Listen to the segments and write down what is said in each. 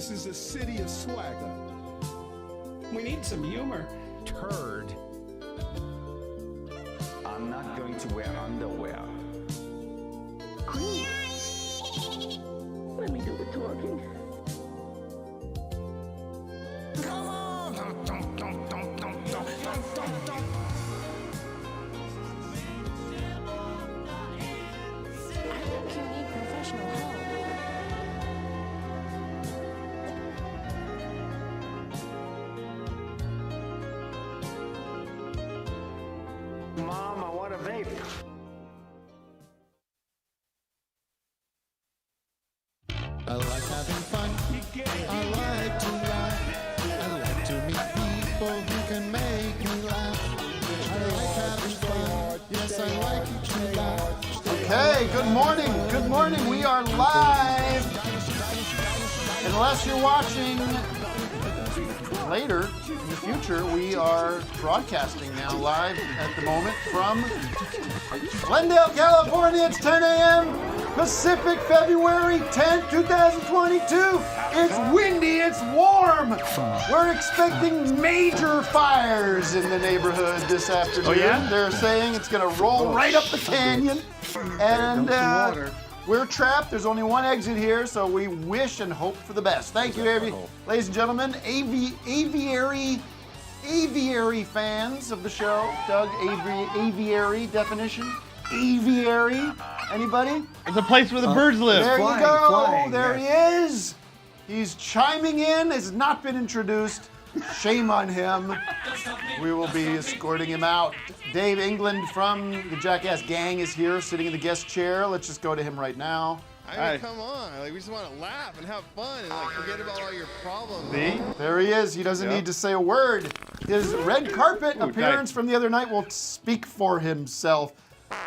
This is a city of swagger. We need some humor. Turd. I'm not going to wear underwear. Let me do the talking. Come on! I think you need professional help. Mom, I want a vape. I like having fun. I like to laugh. I like to meet people who can make me laugh. I like having fun. Yes, I like to laugh. Okay, good morning. Good morning. We are live. Unless you're watching later in the future, we are broadcasting now live at the moment from Glendale, California. It's 10 a.m. Pacific, February 10th, 2022. It's windy, it's warm. We're expecting major fires in the neighborhood this afternoon. Oh, yeah? They're saying it's going to roll right up the canyon. And we're trapped. There's only one exit here, so we wish and hope for the best. Thank you, ladies and gentlemen. Aviary fans of the show. Doug, aviary definition? Aviary? Anybody? It's a place where the birds live. There you go. There he is. He's chiming in. Has not been introduced. Shame on him. We will be escorting him out. Dave England from the Jackass gang is here, sitting in the guest chair. Let's just go to him right now. I mean, come on. Like, we just want to laugh and have fun and like forget about all your problems. See? There he is. He doesn't need to say a word. His red carpet appearance from the other night will speak for himself.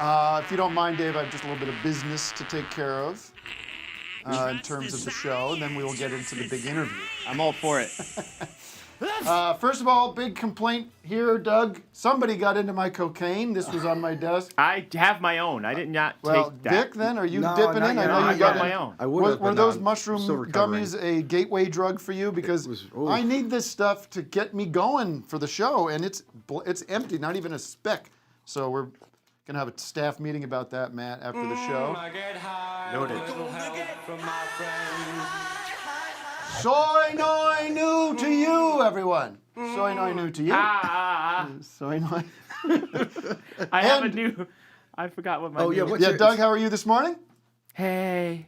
If you don't mind, Dave, I have just a little bit of business to take care of in terms of the show, and then we will get into the big interview. I'm all for it. First of all, big complaint here, Doug. Somebody got into my cocaine. This was on my desk. I have my own. I did not Well, take that. Dick, then, are you dipping in? I know you got in. my own. I would have, Were but those no, mushroom still recovering. gummies a gateway drug for you? Because oof. I need this stuff to get me going for the show, and it's empty, not even a speck. So we're gonna have a staff meeting about that, Matt, after the show. Noted. Soy noi nu to you, everyone. Soy noi nu to you. Soy noi. I have a new. I forgot what my. Oh, yeah, new- what's Yeah, your- Doug, how are you this morning? Hey.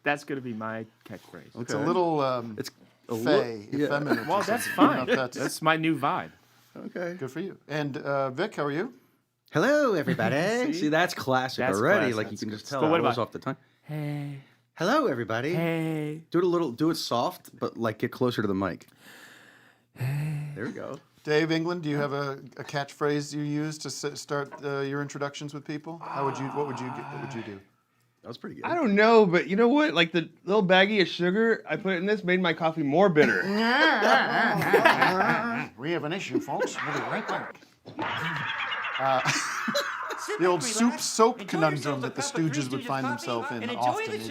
That's gonna be my catchphrase. It's a little It's fey, effeminate. Well, or that's something. I don't know fine. if That's my new vibe. okay. good for you. And Vic, how are you? Hello, everybody. See, that's classic That's already. classic. Like you can just tell But what that was about- off the tongue. Hey. Hello, everybody. Hey. Do it soft, but like get closer to the mic. There we go. Dave England, do you have a catchphrase you use to start your introductions with people? What would you do? That was pretty good. I don't know, but you know what? Like the little baggie of sugar I put in this made my coffee more bitter. We have an issue, folks. We'll be right back. The old soup-soap conundrum that the Stooges would find themselves in often.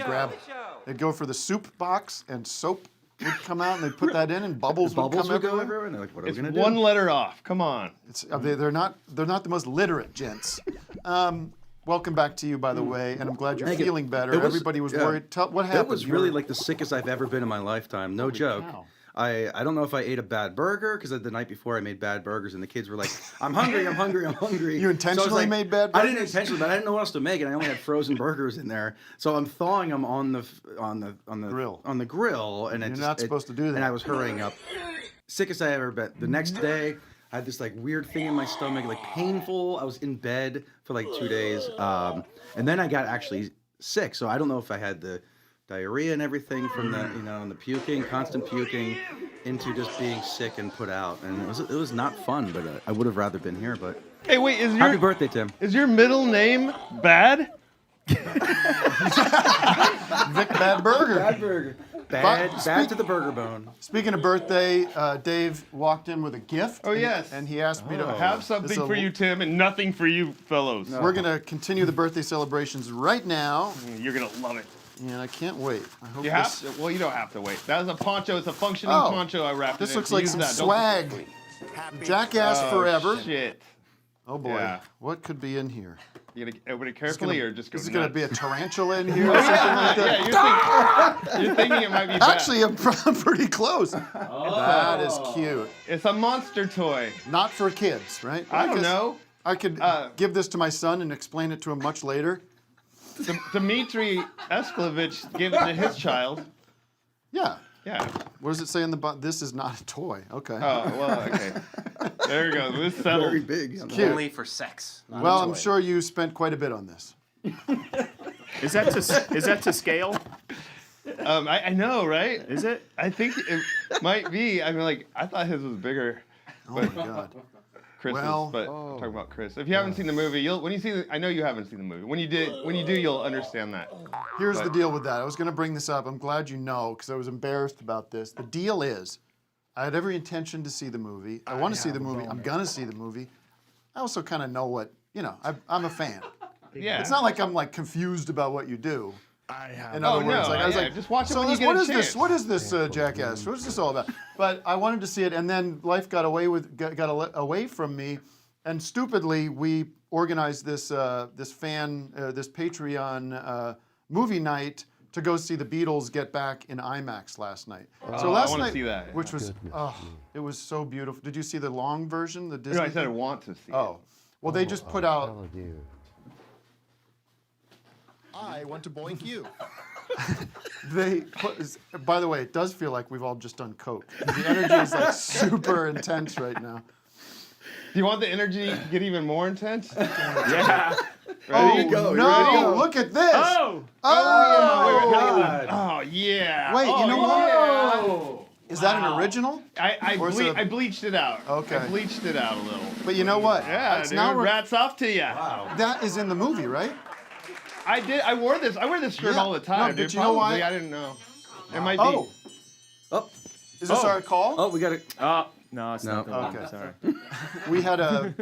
They'd go for the soup box, and soap would come out, and they'd put that in, and bubbles would come Bubbles would go everywhere. everywhere. And they're like, what are we It's gonna do? one letter off. Come on. They're not the most literate gents. Welcome back to you, by the way, and I'm glad you're Thank you. feeling better. It was- Everybody was yeah. worried. What happened? That was really like the sickest I've ever been in my lifetime. No joke. cow. I don't know if I ate a bad burger because the night before I made bad burgers and the kids were like, "I'm hungry, I'm hungry, I'm hungry." You So I was intentionally like, made bad I didn't burgers? intentionally, but I didn't know what else to make, and I only had frozen burgers in there. So I'm thawing them on the Grill. on the grill, and You're not supposed to do that. And I was hurrying up. Sickest I ever been. The next day, I had this like weird thing in my stomach, like painful. I was in bed for like 2 days, and then I got actually sick. So I don't know if I had the diarrhea and everything from the and the puking, constant puking, into just being sick and put out. And it was not fun, but I would have rather been here. But Hey, wait, happy birthday, Tim. is your middle name Bad? Vic Bad Burger. Bad burger. Bad to the burger bone. Speaking of birthday, Dave walked in with a gift. Oh, yes. And he asked me to Have something for you, Tim, and nothing for you fellows. We're going to continue the birthday celebrations right now. You're going to love it. and I can't wait. I hope You have to. Well, you don't have to wait. That was a poncho. It's a functioning Oh, poncho I wrapped This it in. looks like Use some that. Don't- swag. Jackass Forever. Shit. Oh boy, Yeah. what could be in here? You gonna open it carefully or just go Is it going to nuts? be a tarantula in here or something like that? Yeah, you're thinking it might be bad. Actually, I'm pretty close. That is cute. It's a monster toy. Not for kids, right? I don't guess know. I could give this to my son and explain it to him much later. Dmitry Esklovich gave it to his child. Yeah. Yeah. What does it say in the bottom? This is not a toy. Okay. Oh, well, okay. There you go. This settled. Very big. Cute. Only for sex. Not Well, a I'm toy. sure you spent quite a bit on this. Is that to scale? I know, right? Is it? I think it might be. I mean, like, I thought his was bigger. Oh my God. Chris's, Well, but talking about Chris. If you haven't seen the movie, when you see the, I know you haven't seen the movie. When you do, you'll understand that. Here's the deal with that. I was going to bring this up. I'm glad you know because I was embarrassed about this. The deal is, I had every intention to see the movie. I want to see the movie. I'm going to see the movie. I also kind of know what, I'm a fan. Yeah. It's not like I'm like confused about what you do. In Oh, other words, no, like I was yeah, like, just watch it so when you this- get what a is this? chance." What is this, Jackass? What is this all about? But I wanted to see it, and then life got away from me, and stupidly we organized this this Patreon movie night to go see the Beatles get back in IMAX last night. So last I wanna night, see that. which was it was so beautiful. Did you see the long version, the Disney? No, I said I thing? want to see. Oh, well, they just put out. I want to boink you. They put, by the way, it does feel like we've all just done coke. The energy is like super intense right now. Do you want the energy to get even more intense? Yeah. Ready? Oh no! Look at this! Oh. Oh yeah. Wait, oh, you know yeah. what? Is that an original? I Or is it a- I bleached it out. Okay. I bleached it out a little. But you know what? Yeah, It's dude. now Rats off to you. that is in the movie, right? I did. I wore this. I wear this shirt Yeah. all the time. No, but dude. you know why? Probably, I didn't know. It might Oh, be. Oh, is this our call? oh, we got it. No, it's No. not. Okay. Sorry. We had a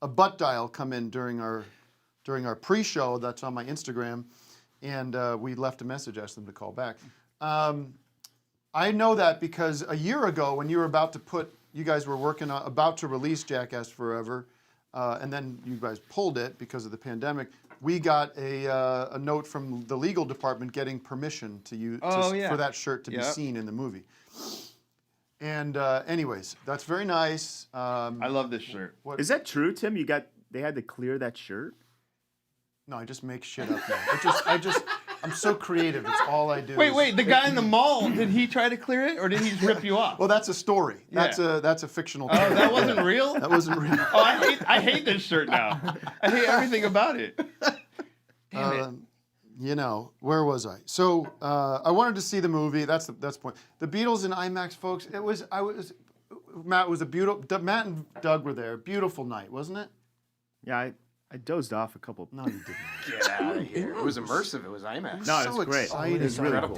butt dial come in during our pre-show. That's on my Instagram, and we left a message, asked them to call back. I know that because a year ago, when you were about to you guys were working on about to release Jackass Forever, and then you guys pulled it because of the pandemic. We got a note from the legal department getting permission for that shirt to be seen in the movie. And anyways, that's very nice. I love this shirt. Is that true, Tim? They had to clear that shirt? No, I just make shit up now. I'm so creative. It's all I do. Wait. The guy in the mall, did he try to clear it or did he just rip you off? Well, that's a story. Yeah. That's a fictional. Oh, character. that wasn't real? That wasn't real. Oh, I hate this shirt now. I hate everything about it. Damn it. Where was I? So I wanted to see the movie. That's the point. The Beatles in IMAX, folks. Matt was a beautiful. Matt and Doug were there. Beautiful night, wasn't it? Yeah, I dozed off a couple. No, you didn't. Get out of here. It was immersive. It was IMAX. No, so it's great. excited. It's really cool.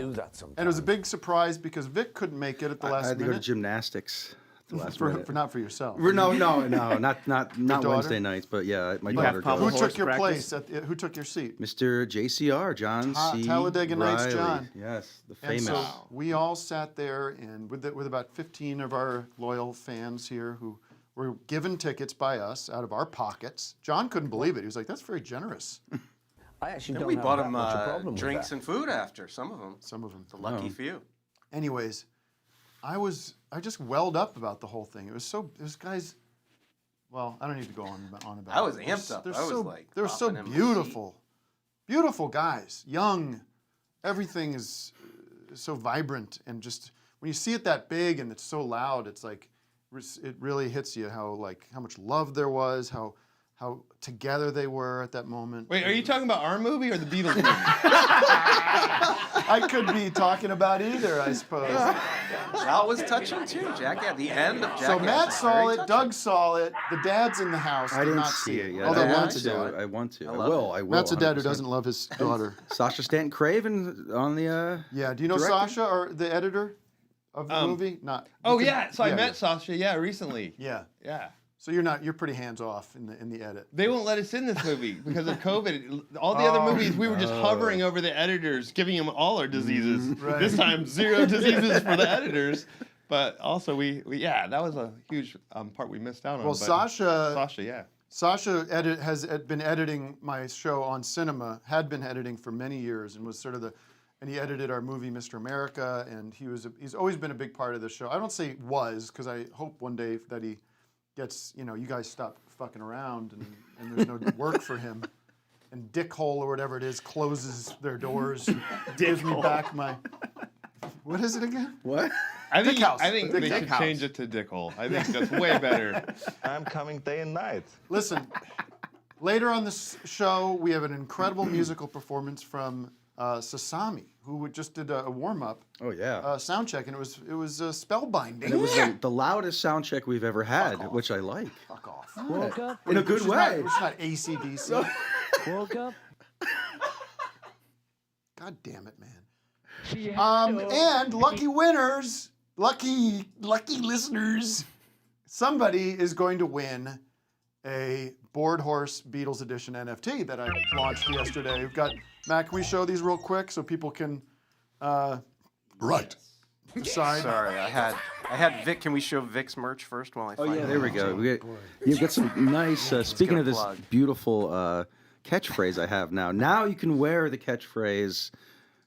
And it was a big surprise because Vic couldn't make it at the I last had to go to minute. gymnastics at the last For minute. not for yourself. No, not daughter? Wednesday nights, but yeah, my You daughter have Pablo goes. Who took your Horse place? Who took your seat? Mr. JCR, John C. Talladega Nights Riley. John. Yes, the And famous. so we all sat there, and with about 15 of our loyal fans here who were given tickets by us out of our pockets. John couldn't believe it. He was like, "That's very generous." I actually And don't we have bought that them much a problem with drinks that. and food after. Some of them. Some of them. The lucky few. Anyways, I just welled up about the whole thing. It was guys. Well, I don't need to go on about. I was it. amped up. They're I was so, like, they're so dropping in my beautiful, beautiful guys, young. Everything is so vibrant, and just when you see it that big and it's so loud, it's like it really hits you how much love there was, how together they were at that moment. Wait, are you talking about our movie or the Beatles movie? I could be talking about either, I suppose. That was touching too, Jack. At the end of Jackass. So Matt was saw very it, touching. Doug saw it, the dad's in the house. I did didn't not see it yet. Although I want Matt's to. a dad. I want to. I love will. it. I will. Matt's a dad who 100%. doesn't love his daughter. Sasha Stanton Craven on the. Yeah, do you know Director? Sasha, or the editor of the movie? Not. Oh you yeah, so I yeah, met Sasha. Yeah, recently. Yeah. Yeah. So you're pretty hands off in the edit. They won't let us in this movie because of COVID. All the other movies, we were just hovering over the editors, giving them all our diseases. Right. This time, 0 diseases for the editors. But also, we that was a huge part we missed out on. Well, but Sasha, yeah. Sasha has been editing my show on cinema, had been editing for many years, and was sort of and he edited our movie Mr. America, and he's always been a big part of the show. I don't say was, because I hope one day that he gets, you guys stop fucking around and there's no work for him. And Dickhole or whatever it is closes their doors, gives me back my. What is it again? What? I think Dick they should House. change it to Dickhole. I think that's way better. I'm coming day and night. Listen, later on this show, we have an incredible musical performance from SASAMI, who just did a warm-up Oh yeah. sound check, and it was spellbinding. And it was the loudest sound check we've ever had, which I like. Fuck off. Woke up, In a good way. It's not AC/DC. woke up. God damn it, man. And lucky winners, lucky listeners, somebody is going to win a Board Horse Beatles Edition NFT that I launched yesterday. We've got, Matt, can we show these real quick so people can decide? Sorry, I had Vic. Can we show Vic's merch first while I find it? There we go. You've got some nice. Speaking of this plug. beautiful catchphrase I have now. Now you can wear the catchphrase.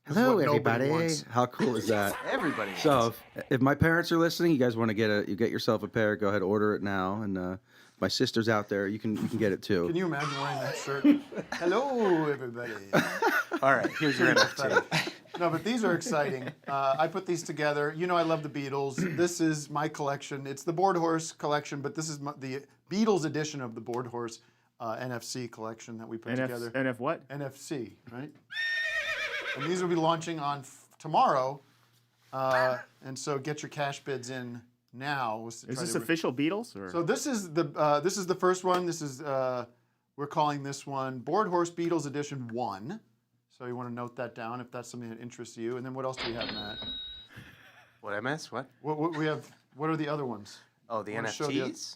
Hello, what nobody everybody. wants. How cool is that? Everybody. So if my parents are listening, you guys want to get yourself a pair, go ahead, order it now. And my sister's out there, you can get it too. Can you imagine wearing that shirt? Hello, everybody. All right, here's your NFT. No, but these are exciting. I put these together. I love the Beatles. This is my collection. It's the Board Horse collection, but this is the Beatles edition of the Board Horse NFC collection that we put together. NF what? NFC, right? And these will be launching on tomorrow. And so get your cash bids in now. Is this official Beatles? Or? So this is the first one. This is we're calling this one Board Horse Beatles Edition 1. So you want to note that down if that's something that interests you. And then what else do we have, Matt? What I missed? What? What we have? What are the other ones? Oh, the Wanna show NFTs.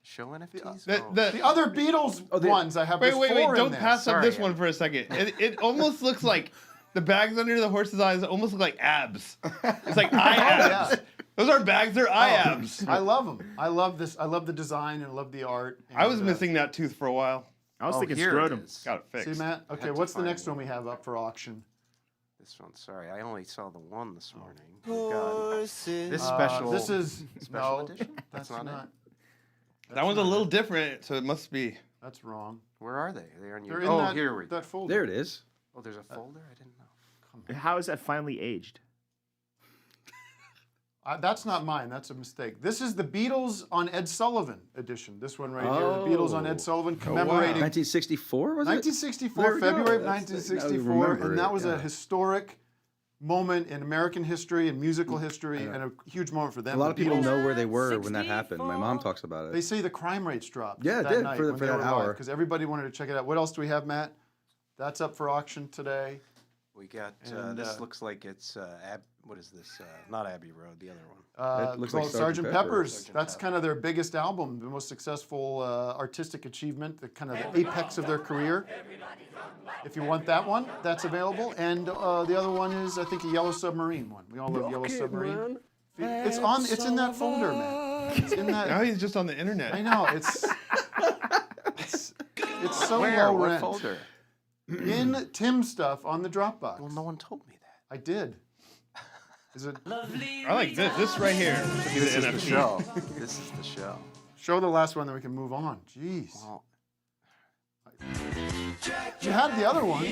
Show NFTs. The other Beatles ones I have. Wait, there's four in don't there. pass up Sorry. this one for a second. It almost looks like the bags under the horse's eyes almost look like abs. It's like eye abs. yeah. Those aren't bags, they're eye abs. I love them. I love this. I love the design and I love the art. I was and, missing that tooth for a while. I was thinking here it scrotum. is. Got it fixed. See, Matt? Okay, to what's the find next one. one we have up for auction? This one. Sorry, I only saw the one this morning. We've got this special. This is special no, edition. That's not not. That one's a little different, so it must be. That's wrong. Where are they? They're on your. They're in here we go. that folder. There it is. Oh, there's a folder. I didn't know. How is that finally aged? That's not mine. That's a mistake. This is the Beatles on Ed Sullivan edition. This one right here. The Beatles on Ed Sullivan commemorating 1964 was it? 1964, There we go. February of That's- 1964, now we remember and that it, was yeah. a historic moment in American history and musical history, and a huge moment for them. A lot of The people Beatles. know where they were when that happened. My mom talks about They it. say the crime rates dropped. Yeah, it that did, night for when that they were hour. because everybody wanted to check it out. What else do we have, Matt? That's up for auction today. We got And, this. Looks like it's what is this? Not Abbey Road. The other one. That looks like Well, Sgt. Sgt. Pepper. Pepper's. That's kind of their biggest album, the most successful artistic achievement, the kind of the apex of their career. If you want that one, that's available. And the other one is, I think, a Yellow Submarine one. We all love Yellow Submarine. It's in that folder, man. It's in that. Now he's just on the internet. I know it's so Where? low What rent. folder? In Tim stuff on the Dropbox. Well, no one told me that. I did. Is it? I like this. This right here. Should be This the is the NFT. show. This is the show. Show the last one, then we can move on. Jeez. Well, You had the other ones.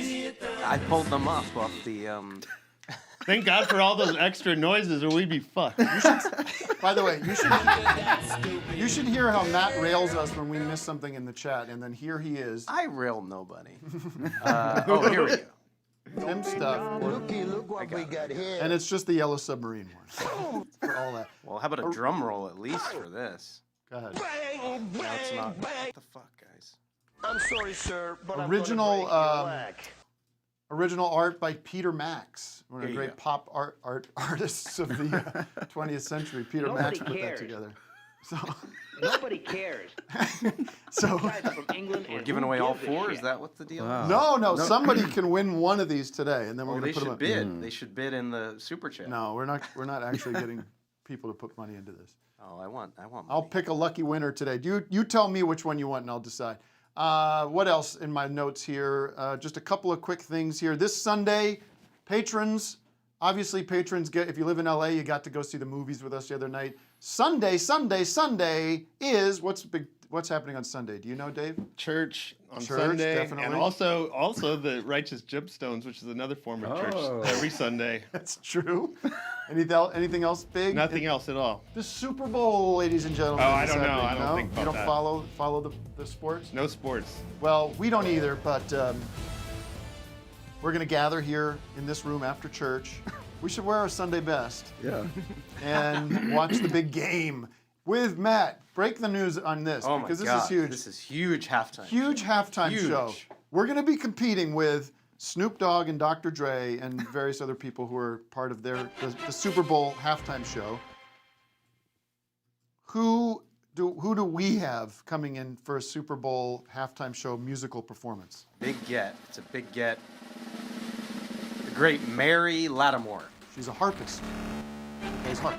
I pulled them up off the. Thank God for all those extra noises, or we'd be fucked. By the way, you should hear how Matt rails us when we miss something in the chat, and then here he is. I rail nobody. Oh, here we go. Tim stuff. Look what we got here. And it's just the Yellow Submarine one. For all that. Well, how about a drum roll at least for this? Go ahead. No, it's not. What the fuck, guys? I'm sorry, sir, but Original original art by Peter Max, one of the Here you great go. pop artists of the 20th century. Peter Max put that together. So Nobody cares. so Guys are from England We're and giving who away all gives a 4? Is shit? that what the deal Wow. is? no, somebody can win one of these today, and then we're Well, gonna they put them. should bid. They should bid in the super chat. No, we're not actually getting people to put money into this. Oh, I want. I'll money. pick a lucky winner today. You tell me which one you want, and I'll decide. What else in my notes here? Just a couple of quick things here. This Sunday, patrons. Obviously, patrons get. If you live in LA, you got to go see the movies with us the other night. Sunday is what's happening on Sunday? Do you know, Dave? Church on Church, Sunday, definitely. and also the Righteous Gemstones, which is another form of church every Sunday. That's true. Anything else big? Nothing else at all. The Super Bowl, ladies and gentlemen. Oh, I is don't know. happening. I don't No? think about you don't that. follow the sports. No sports. Well, we don't either, but we're going to gather here in this room after church. We should wear our Sunday best Yeah. and watch the big game with Matt. Break the news on this Oh my because this God. is huge. This is huge halftime. Huge halftime Huge. show. We're going to be competing with Snoop Dogg and Dr. Dre and various other people who are part of the Super Bowl halftime show. Who do we have coming in for a Super Bowl halftime show musical performance? Big get. It's a big get. The great Mary Lattimore. She's a harpist. Plays harp.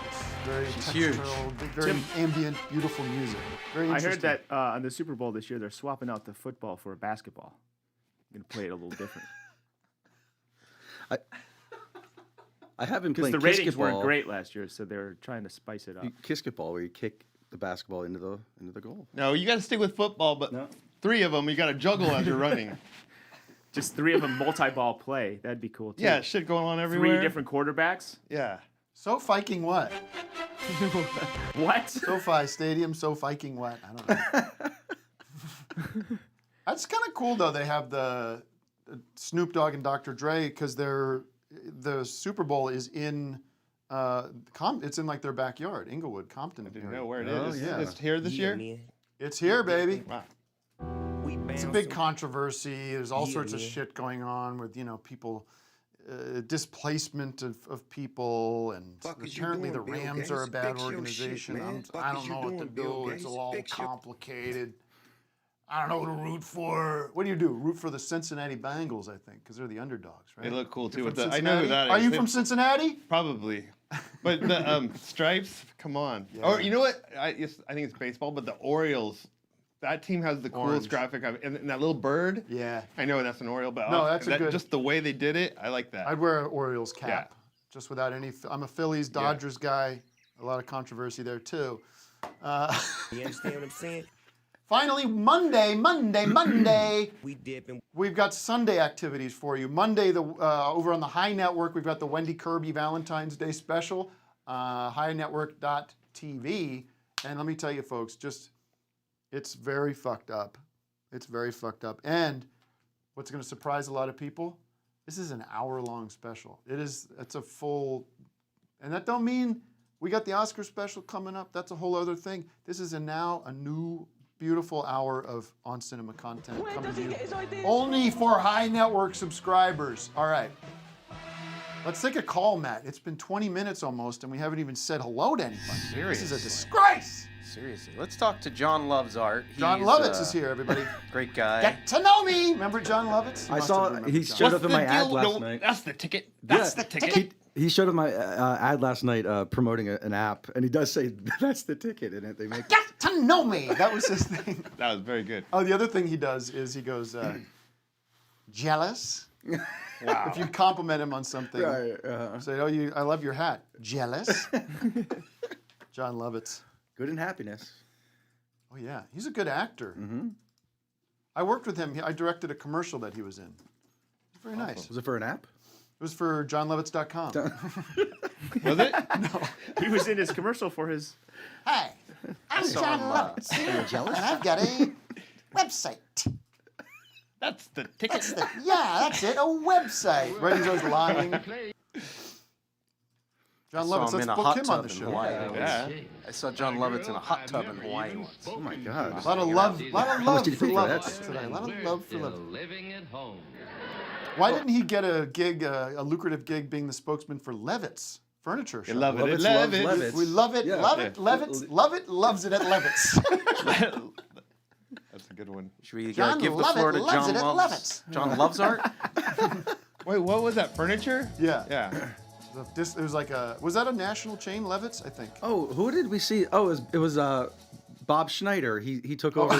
It's very She's huge. textural, very ambient, beautiful music. Very I interesting. heard that on the Super Bowl this year, they're swapping out the football for a basketball. Going to play it a little different. I haven't Because played the ratings kickball. weren't great last year, so they're trying to spice it up. Kickball, where you kick the basketball into the goal. No, you got to stick with football, but No. 3 of them you got to juggle as you're running. Just 3 of them multi-ball play. That'd be cool, too. Yeah, shit going on everywhere. 3 different quarterbacks? Yeah. So Viking what? What? SoFi Stadium, so Viking what? I don't know. That's kind of cool though. They have the Snoop Dogg and Dr. Dre because the Super Bowl is in it's in like their backyard, Inglewood, Compton. I didn't know where it Oh, is. yeah. It's here this year? It's here, baby. Wow. It's a big controversy. There's all sorts of shit going on with people. Displacement of people, and apparently the Rams are a bad organization. I don't know what to do. It's all complicated. I don't know who to root for. What do you do? Root for the Cincinnati Bengals, I think, because they're the underdogs, right? They look cool too. You're With from the, I know who Cincinnati? that is. Are you They- from Cincinnati? Probably. But the stripes, come on. Yeah. Or you know what? I think it's baseball, but the Orioles. That team has the coolest Orange. graphic and that little bird. Yeah. I know that's an Oriole, but No, that's a good- just the way they did it. I like that. I'd wear an Orioles cap, Yeah. just without any. I'm a Phillies, Dodgers guy. A lot of controversy there too. You understand what I'm saying? Finally, Monday. We've got Sunday activities for you. Monday, over on the High Network, we've got the Wendy Kirby Valentine's Day special, highnetwork.tv. And let me tell you, folks, it's very fucked up. It's very fucked up. And what's going to surprise a lot of people? This is an hour-long special. It's a full, and that don't mean we got the Oscar special coming up. That's a whole other thing. This is now a new, beautiful hour of On Cinema content coming to you only for High Network subscribers. All right. Let's take a call, Matt. It's been 20 minutes almost, and we haven't even said hello to anybody. This is a disgrace. Seriously. Let's talk to John Loves Art. John He's, Lovitz is here, everybody. Great guy. Get to know me. Remember John Lovitz? You I must saw have remembered he John. showed up in my ad last night. That's the ticket. That's the ticket. He showed up my ad last night promoting an app, and he does say that's the ticket in it. They make Get to know me. That was his thing. That was very good. Oh, the other thing he does is he goes, jealous? Wow. If you compliment him on something, Right, say, oh, I love your hat. Jealous? John Lovitz. good in happiness. Oh, yeah. He's a good actor. Mm-hmm. I worked with him. I directed a commercial that he was in. It's very nice. Was it for an app? It was for johnlovitz.com. Was it? He was in his commercial for his... Hi, I'm saw John him, Lovitz. Are you jealous? And I've got a website. That's the ticket. That's it, a website. Right, he's always lying. John saw Lovitz, him in let's a book hot him on tub the in show. Hawaii. Yeah. I saw John Lovitz in a hot tub in Hawaii once. Oh my God. A lot of love much for did you pay for that? Lovitz today. A lot of love for Lovitz. Living at home. Why didn't he get a gig, a lucrative gig, being the spokesman for Levitz furniture shop. You love it. Levitz Love loves it. Levitz. We love it, Yeah. love it, Levitz, love it, loves it at Levitz. That's a good one. Should we John give the Lovett floor to loves John it at Loves? John Loves Art? Wait, what was that? Furniture? Yeah. Yeah. It was like was that a national chain, Levitz? I think. Oh, who did we see? Oh, it was Bob Schneider. He took over.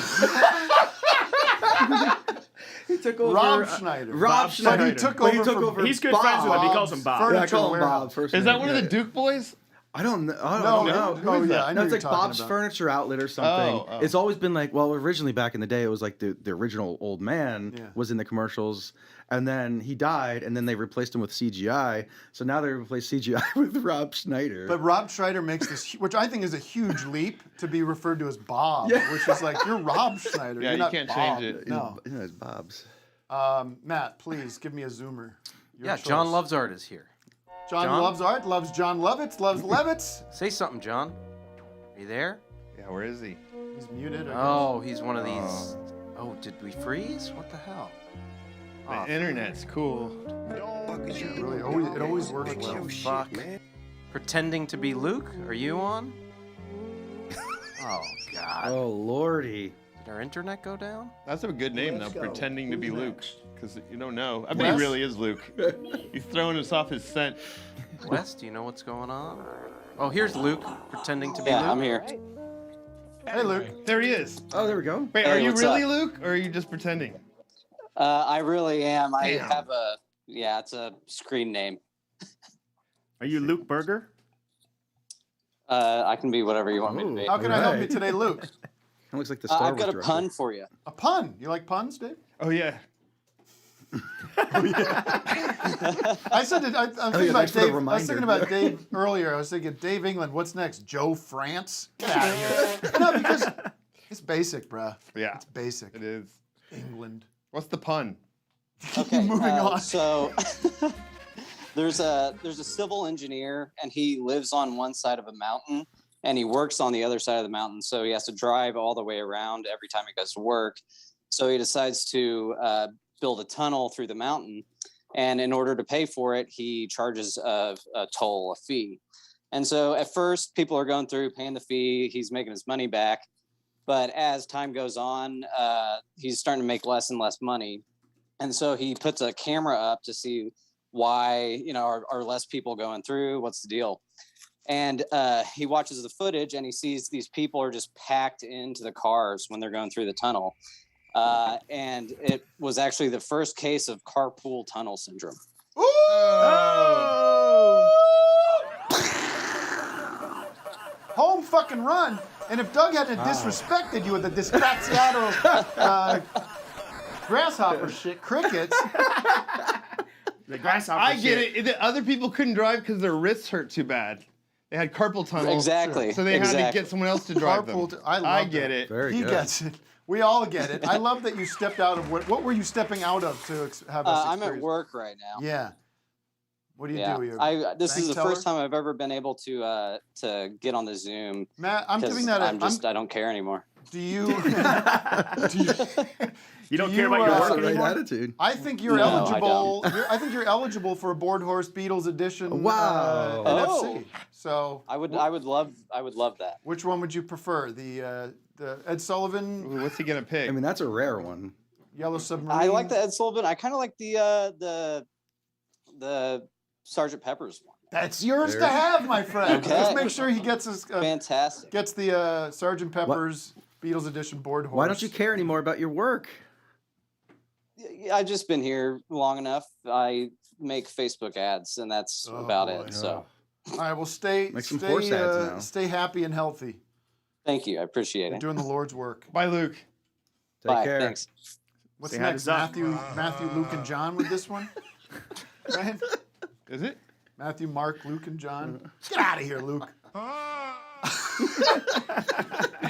He took over. Rob Schneider. Rob Schneider. But he took over. He's good Bob. friends with him. He calls him Bob. Yeah, I Furniture call him warehouse. Bob. First Is name. that one of the Yeah. Duke boys? I don't know. I No, don't know. no, Who is yeah, that? I know No, who it's you're like talking Bob's about. Furniture Outlet or something. Oh. It's always been like, well, originally back in the day, it was like the original old man Yeah. was in the commercials, and then he died, and then they replaced him with CGI. So now they replace CGI with Rob Schneider. But Rob Schneider makes this, which I think is a huge leap to be referred to as Bob, which is like, you're Rob Schneider. Yeah, you're you not can't Bob. change it. No. Yeah, it's Bob's. Matt, please give me a zoomer. Your Yeah, choice. John Loves Art is here. John loves art, loves John Lovitz, loves Levitz. Say something, John. Are you there? Yeah, where is he? He's muted. I Oh, he's one of these. Oh, did we freeze? What the hell? The internet's cool. guess. Yeah, really, it always works well. Fuck. Pretending to be Luke? Are you on? Oh, God. Oh, lordy. Did our internet go down? That's a good name, though. Pretending to be Luke. Because you don't know. I bet Wes? he really is Luke. He's throwing us off his scent. Wes, do you know what's going on? Oh, here's Luke, pretending to be Yeah, Luke. I'm here. Hey, Luke. There he is. Oh, there we go. Wait, Hey, are you what's really up? Luke, or are you just pretending? I really am. I Damn. have it's a screen name. Are you Luke Berger? I can be whatever you want me to be. How can I help you Right. today, Luke? It looks like the Star I've got a Wars pun director. for you. A pun. You like puns, Dave? Oh, yeah. I said it. I'm thinking about thanks for the Dave. I was thinking reminder. about Dave earlier. I was thinking Dave England. What's next? Joe France? Get out of here. No, because it's basic, bruh. Yeah, It's basic. it is. England. What's the pun? Okay, Moving on. So there's a civil engineer, and he lives on one side of a mountain, and he works on the other side of the mountain. So he has to drive all the way around every time he goes to work. So he decides to build a tunnel through the mountain, and in order to pay for it, he charges a toll, a fee. And so at first, people are going through paying the fee. He's making his money back. But as time goes on, he's starting to make less and less money. And so he puts a camera up to see why, are less people going through? What's the deal? And he watches the footage and he sees these people are just packed into the cars when they're going through the tunnel. And it was actually the first case of carpool tunnel syndrome. Home fucking run. And if Doug hadn't disrespected you with the disgraziato grasshopper shit, crickets. The grasshopper I get shit. it. The other people couldn't drive because their wrists hurt too bad. They had carpal tunnel. Exactly. So they had to Exactly. get someone else to drive them. I get that. it. Very He good. gets it. We all get it. I love that you stepped out of what were you stepping out of to have us I'm at experience? work right now. Yeah. What do you Yeah, do? You're this is bank the first teller? time I've ever been able to get on the Zoom. Matt, I'm 'cause giving that. I don't care anymore. Do you? You don't Do care you, about your uh, work That's the right anymore? attitude. I think you're No, I eligible. I think you're eligible for a Board Horse Beatles edition. Wow. NFC. So I would love that. which one would you prefer? The Ed Sullivan Ooh, what's he gonna pick? I mean, that's a rare one. Yellow Submarine? I like the Ed Sullivan. I kind of like the Sergeant Pepper's one. That's yours There. to have, my friend. Okay. Just make sure he gets his Fantastic. gets the Sergeant Pepper's Beatles edition Board Horse. Why don't you care anymore about your work? I've just been here long enough. I make Facebook ads, and that's Oh, about boy. it. So All right, well, stay Make some horse ads now. stay happy and healthy. thank you. I appreciate You're it. doing the Lord's work. Bye, Luke. Take Bye. care. Thanks. What's Say hi to next? Zuck. Matthew, Luke, and John with this one? Right? Is it? Matthew, Mark, Luke, and John. Get out of here, Luke.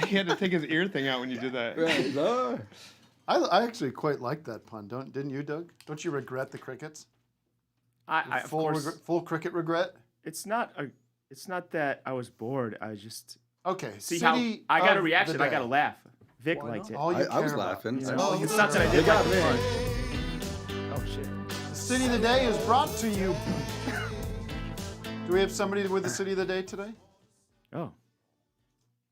He had to take his ear thing out when you did that. I actually quite like that pun. Didn't you, Doug? Don't you regret the crickets? I of course, Full cricket regret? it's not that I was bored. I just Okay. see how city I got a of reaction. the I got a day. laugh. Vic liked it. All you I was care about. laughing. You I know, know. It's not that I They did got like me. the fun. Oh shit. The city of the day is brought to you Do we have somebody with the city of the day today? Oh.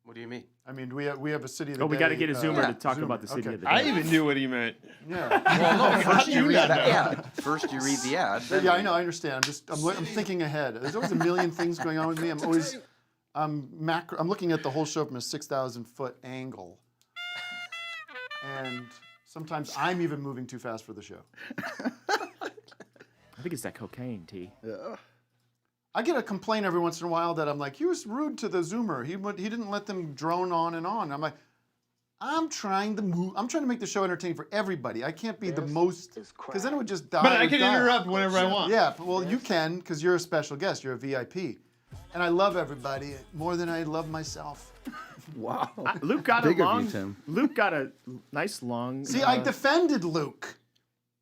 What do you mean? I mean, do we have a city of the day? Oh, we got to get a zoomer to talk Zoomer, about the city okay. of the day. I even knew what he meant. Yeah. Well, no, first you read not the know? ad. First you read the ad. Then Yeah, I know. I understand. I'm thinking ahead. There's always a million things going on with me. I'm looking at the whole show from a 6,000-foot angle, and sometimes I'm even moving too fast for the show. I think it's that cocaine, T. Yeah. I get a complaint every once in a while that I'm like, he was rude to the Zoomer. He didn't let them drone on and on. I'm like, I'm trying to make the show entertaining for everybody. I can't be the most, because then it would just die. But I can interrupt whenever I want. Yeah, well, you can, because you're a special guest. You're a VIP. And I love everybody more than I love myself. Wow. Luke got Big a of long. you, Tim. Luke got a nice long. See, I defended Luke,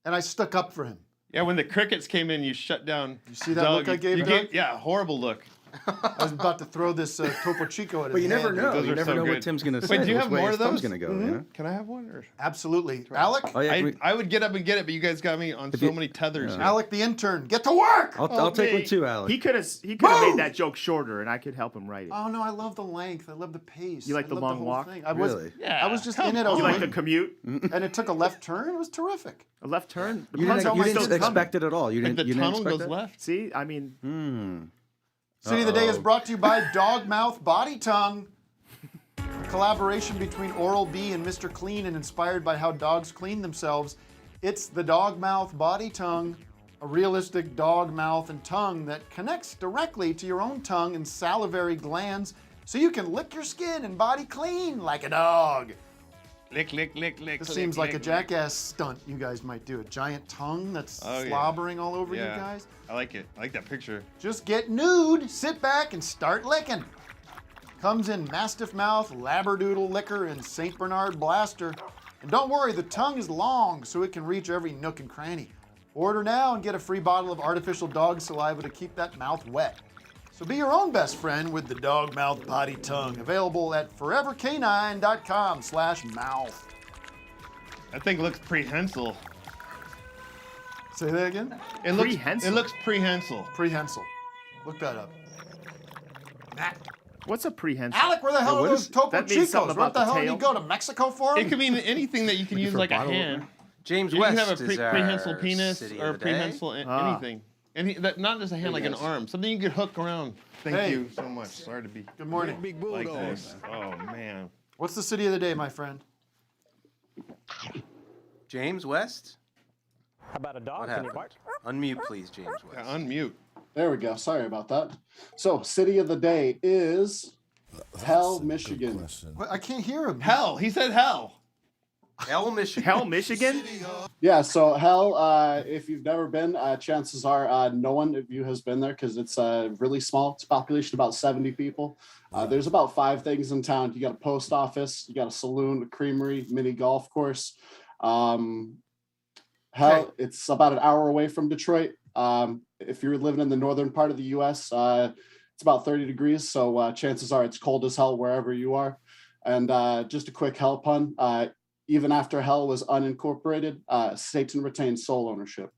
and I stuck up for him. Yeah, when the crickets came in, you shut down. You see that look I gave Doug? Yeah, horrible look. I was about to throw this Topo Chico at his But you never head. know. Those You are never so know what good. Tim's going to say. Wait, do you which have way more his of those? thumb's going to go, you know? Can I have one? Or? Absolutely. Alec? Oh, yeah. I would get up and get it, but you guys got me on so many tethers. here. Alec the intern, get to work! I'll take one me. too, Alex. He could have made that joke shorter, and I could help him write it. Oh no, I love the length. I love the pace. You like I the love long whole walk? thing. Really? Yeah, I was just come in it. I was You like the waiting, commute? and it took a left turn. It was terrific. A left turn? The You puns didn't, always you didn't still expect coming. it at all. You Like didn't. the You didn't tunnel expect goes it? left. See, I mean, City of the Day is brought to you by Dog Mouth Body Tongue. A collaboration between Oral-B and Mr. Clean and inspired by how dogs clean themselves. It's the Dog Mouth Body Tongue, a realistic dog mouth and tongue that connects directly to your own tongue and salivary glands so you can lick your skin and body clean like a dog. Lick, lick, lick, lick. This lick, seems like lick, a Jackass stunt you guys might do. A giant tongue that's Oh, yeah. slobbering all over Yeah. you guys. I like it. I like that picture. Just get nude, sit back, and start licking. Comes in Mastiff Mouth, Labradoodle Liquor, and St. Bernard Blaster. And don't worry, the tongue is long, so it can reach every nook and cranny. Order now and get a free bottle of artificial dog saliva to keep that mouth wet. So be your own best friend with the Dog Mouth Body Tongue. Available at forevercanine.com/mouth. That thing looks prehensile. Say that again? It looks Prehensile? It looks prehensile. Prehensile. Look that up. what's a prehensile? Alec, where the hell are what those is- Topo that means Chicos? something What about the the hell did you tail. go to Mexico for It them? could mean anything that you can use for a like a bottle hand. opener? James You can West have a is our prehensile penis city or of the day. prehensile anything. That not just a hand, like an arm. Something you could hook around. Thank Hey. you so much. Sorry to be Good morning. like this. Oh man. What's the city of the day, my friend? James West? How about a dog? What Can you happened? bark? Unmute, please, James West. Yeah, unmute. There we go. Sorry about that. So, city of the day is Hell, Michigan. What? I can't hear him. Hell. He said hell. Hell, Michigan. Hell, Michigan? Yeah, so Hell, if you've never been, chances are no one of you has been there because it's really small. It's population about 70 people. There's about 5 things in town. You got a post office, you got a saloon, a creamery, mini golf course. Hell, it's about an hour away from Detroit. If you're living in the northern part of the U.S., it's about 30 degrees. So chances are it's cold as hell wherever you are. And just a quick Hell pun. Even after Hell was unincorporated, Satan retained sole ownership.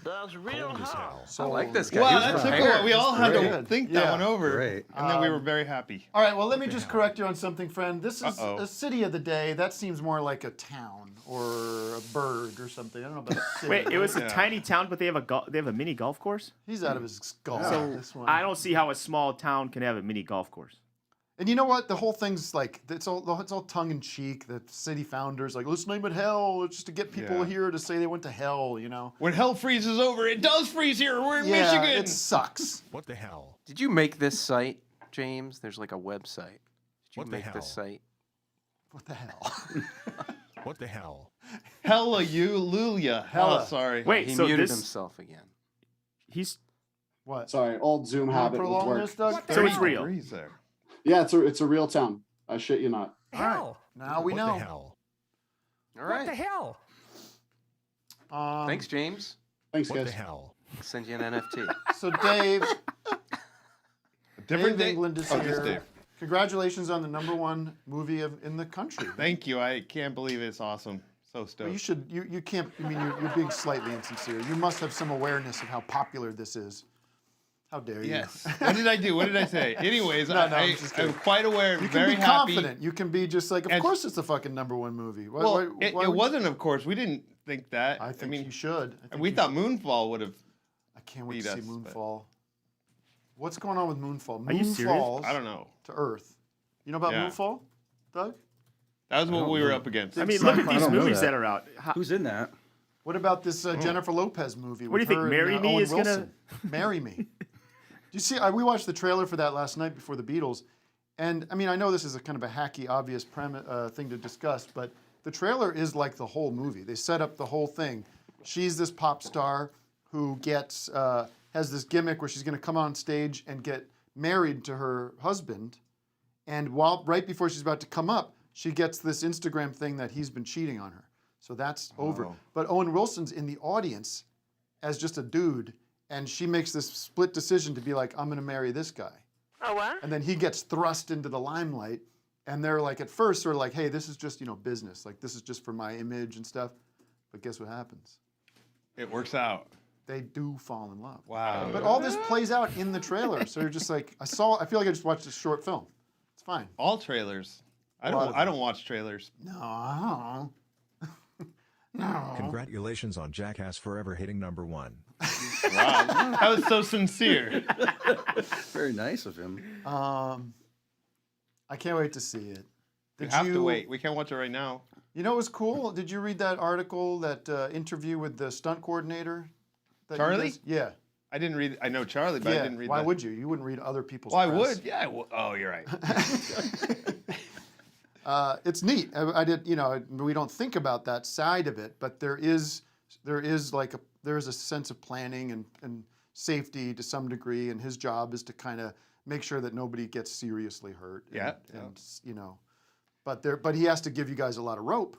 That's real hard. I like this guy. Wow, He was that took a prepared. while. We all had to Great. think Yeah. that one over. Great. And then we were very happy. All right, well, let me just correct you on something, friend. This is Uh-oh. a city of the day. That seems more like a town or a bird or something. I don't know about a city. Wait, it was Yeah. a tiny town, but they have a mini golf course. He's out of his skull. So This one. I don't see how a small town can have a mini golf course. And you know what? The whole thing's like it's all tongue in cheek. The city founders like, let's name it Hell, just to get people Yeah. here to say they went to hell. You know? When hell freezes over, it does freeze here. We're in Yeah, Michigan. it sucks. What the hell? Did you make this site, James? There's like a website. Did you What the make hell? this site? What the hell? What the hell? Hallelujah. Hella. Oh, sorry. Wait, He so muted this himself again. he's What? Sorry, old Zoom Wanna habit with prolong work. this, Doug? so it's 30 real. degrees there. Yeah, it's a real town. I shit you not. Hell. Now we What know. the hell? All What the right. hell? Thanks, James. Thanks, What guys. the hell? I'll send you an NFT. So Dave, Different Dave day. England is Oh, this here. Dave. Congratulations on the #1 movie in the country. Thank you. I can't believe it's awesome. So stoked. Well, you should. You can't. I mean, you're being slightly insincere. You must have some awareness of how popular this is. How dare you? Yes. What did I do? What did I say? Anyways, I'm quite aware. You can very be happy. confident. You can be just like, of course, it's the fucking #1 movie. Why It would wasn't, of course. We didn't think that. I think you should. We thought Moonfall would have. I can't wait beat to see us, Moonfall. What's going on with Moonfall? Are you serious? Moonfalls I don't know. to Earth. You know about Yeah. Moonfall, Doug? That was what we were up against. I mean, look at these movies that are out. Who's in that? What about this Jennifer Lopez movie? What do you think? Marry Me is gonna Marry Me? Do you see? We watched the trailer for that last night before the Beatles, and I mean, I know this is a kind of a hacky, obvious thing to discuss, but the trailer is like the whole movie. They set up the whole thing. She's this pop star who gets has this gimmick where she's going to come on stage and get married to her husband, and right before she's about to come up, she gets this Instagram thing that he's been cheating on her. So that's over. But Owen Wilson's in the audience as just a dude, and she makes this split decision to be like, I'm going to marry this guy. Oh, what? And then he gets thrust into the limelight, and they're like, at first, sort of like, hey, this is just, business. Like, this is just for my image and stuff. But guess what happens? It works out. They do fall in love. Wow. But all this plays out in the trailer. So you're just like, I feel like I just watched a short film. It's fine. All trailers. I don't watch trailers. No. No. Congratulations on Jackass Forever hitting #1. Wow. That was so sincere. Very nice of him. I can't wait to see it. You have to wait. We can't watch it right now. You know what was cool? Did you read that article, that interview with the stunt coordinator? Charlie? Yeah. I didn't read. I know Charlie, but I didn't read. Why would you? You wouldn't read other people's. Well, I press. would. Yeah. I would. Oh, you're right. It's neat. I did. We don't think about that side of it, but there is a sense of planning and safety to some degree, and his job is to kind of make sure that nobody gets seriously hurt. But he has to give you guys a lot of rope.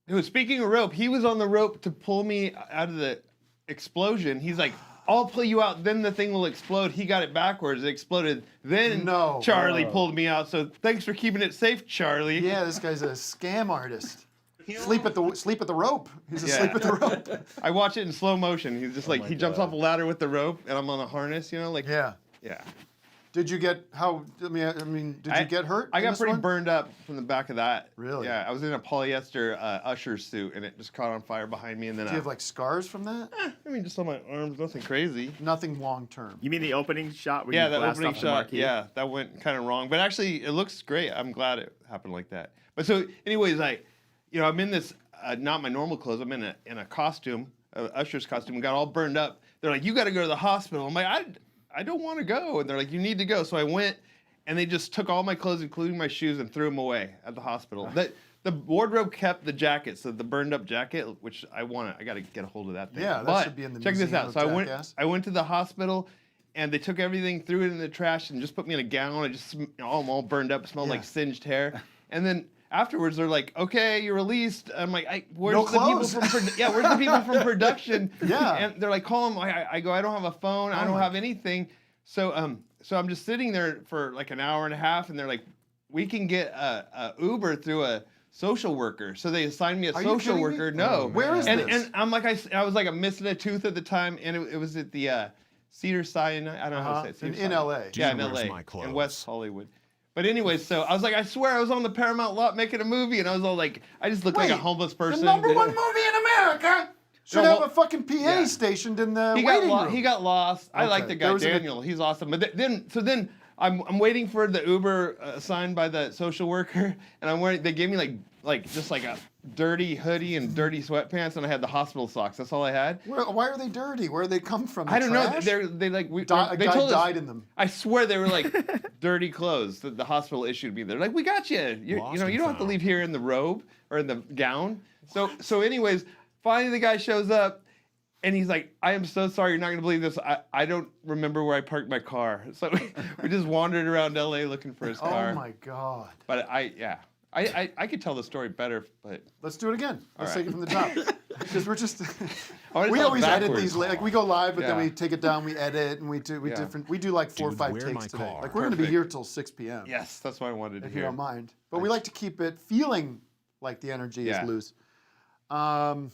Dude, speaking of rope, he was on the rope to pull me out of the explosion. He's like, I'll pull you out, then the thing will explode. He got it backwards. It exploded. Then Charlie pulled me out. So thanks for keeping it safe, Charlie. Yeah, this guy's a scam artist. Sleep at the rope. He's asleep at the rope. I watch it in slow motion. He's just like, he jumps off a ladder with the rope, and I'm on a harness, Yeah. Yeah. Did you get did you get hurt? I got pretty burned up from the back of that. Really? Yeah, I was in a polyester usher suit, and it just caught on fire behind me, and then Do you have like scars from that? just on my arms, nothing crazy. Nothing long term. You mean the opening shot where Yeah, you that blast opening off the shot. marquee? Yeah, that went kind of wrong, but actually, it looks great. I'm glad it happened like that. But so, anyways, I'm in this not my normal clothes. I'm in a costume, usher's costume, and got all burned up. They're like, you got to go to the hospital. I'm like, I don't want to go. And they're like, you need to go. So I went, and they just took all my clothes, including my shoes, and threw them away at the hospital. The wardrobe kept the jacket, so the burned up jacket, which I got to get a hold of that thing. Yeah, that should be in the check this museum out. of So Jackass. I went to the hospital, and they took everything, threw it in the trash, and just put me in a gown. I'm all burned up, smelled like singed hair. And then afterwards, they're like, "Okay, you're released." I'm like, "Where's the people from? Where's the people from production?" Yeah. And they're like, "Call them." I go, "I don't have a phone. I don't have anything." So I'm just sitting there for like an hour and a half, and they're like, "We can get a Uber through a social worker." So they assigned me a social worker. No, where is this? And I'm like, I was like, I'm missing a tooth at the time, and it was at the Cedar Sinai. I don't know how to say it. In LA. Yeah, in Where's LA, my clothes? in West Hollywood. But anyways, so I was like, I swear I was on the Paramount lot making a movie, and I was all like, I just looked like a homeless person. The #1 movie in America should have a fucking PA stationed in the waiting room. He got lost. I like the guy, There was Daniel. He's awesome. But then I'm waiting for the Uber assigned by the social worker, and they gave me like just like a dirty hoodie and dirty sweatpants, and I had the hospital socks. That's all I had. Why are they dirty? Where do they come from? I don't know. Trash? They like A they guy told us, died in them. I swear they were like dirty clothes that the hospital issued me. They're like, we got you. You don't have to leave here in the robe or in the gown. So anyways, finally the guy shows up. And he's like, I am so sorry, you're not gonna believe this. I don't remember where I parked my car. So we just wandered around LA looking for his car. Oh my God. But I could tell the story better, but let's do it again. Let's right. take it from the top. Because we're just I we tell always it edit these like we go live, but then Yeah. we take it down, we edit, and we do like 4 or 5 where takes my today. car? Like we're gonna be Perfect. here till 6 p.m. yes, that's what I wanted to if you hear. don't mind. But we like to keep it feeling like the energy Yeah. is loose. How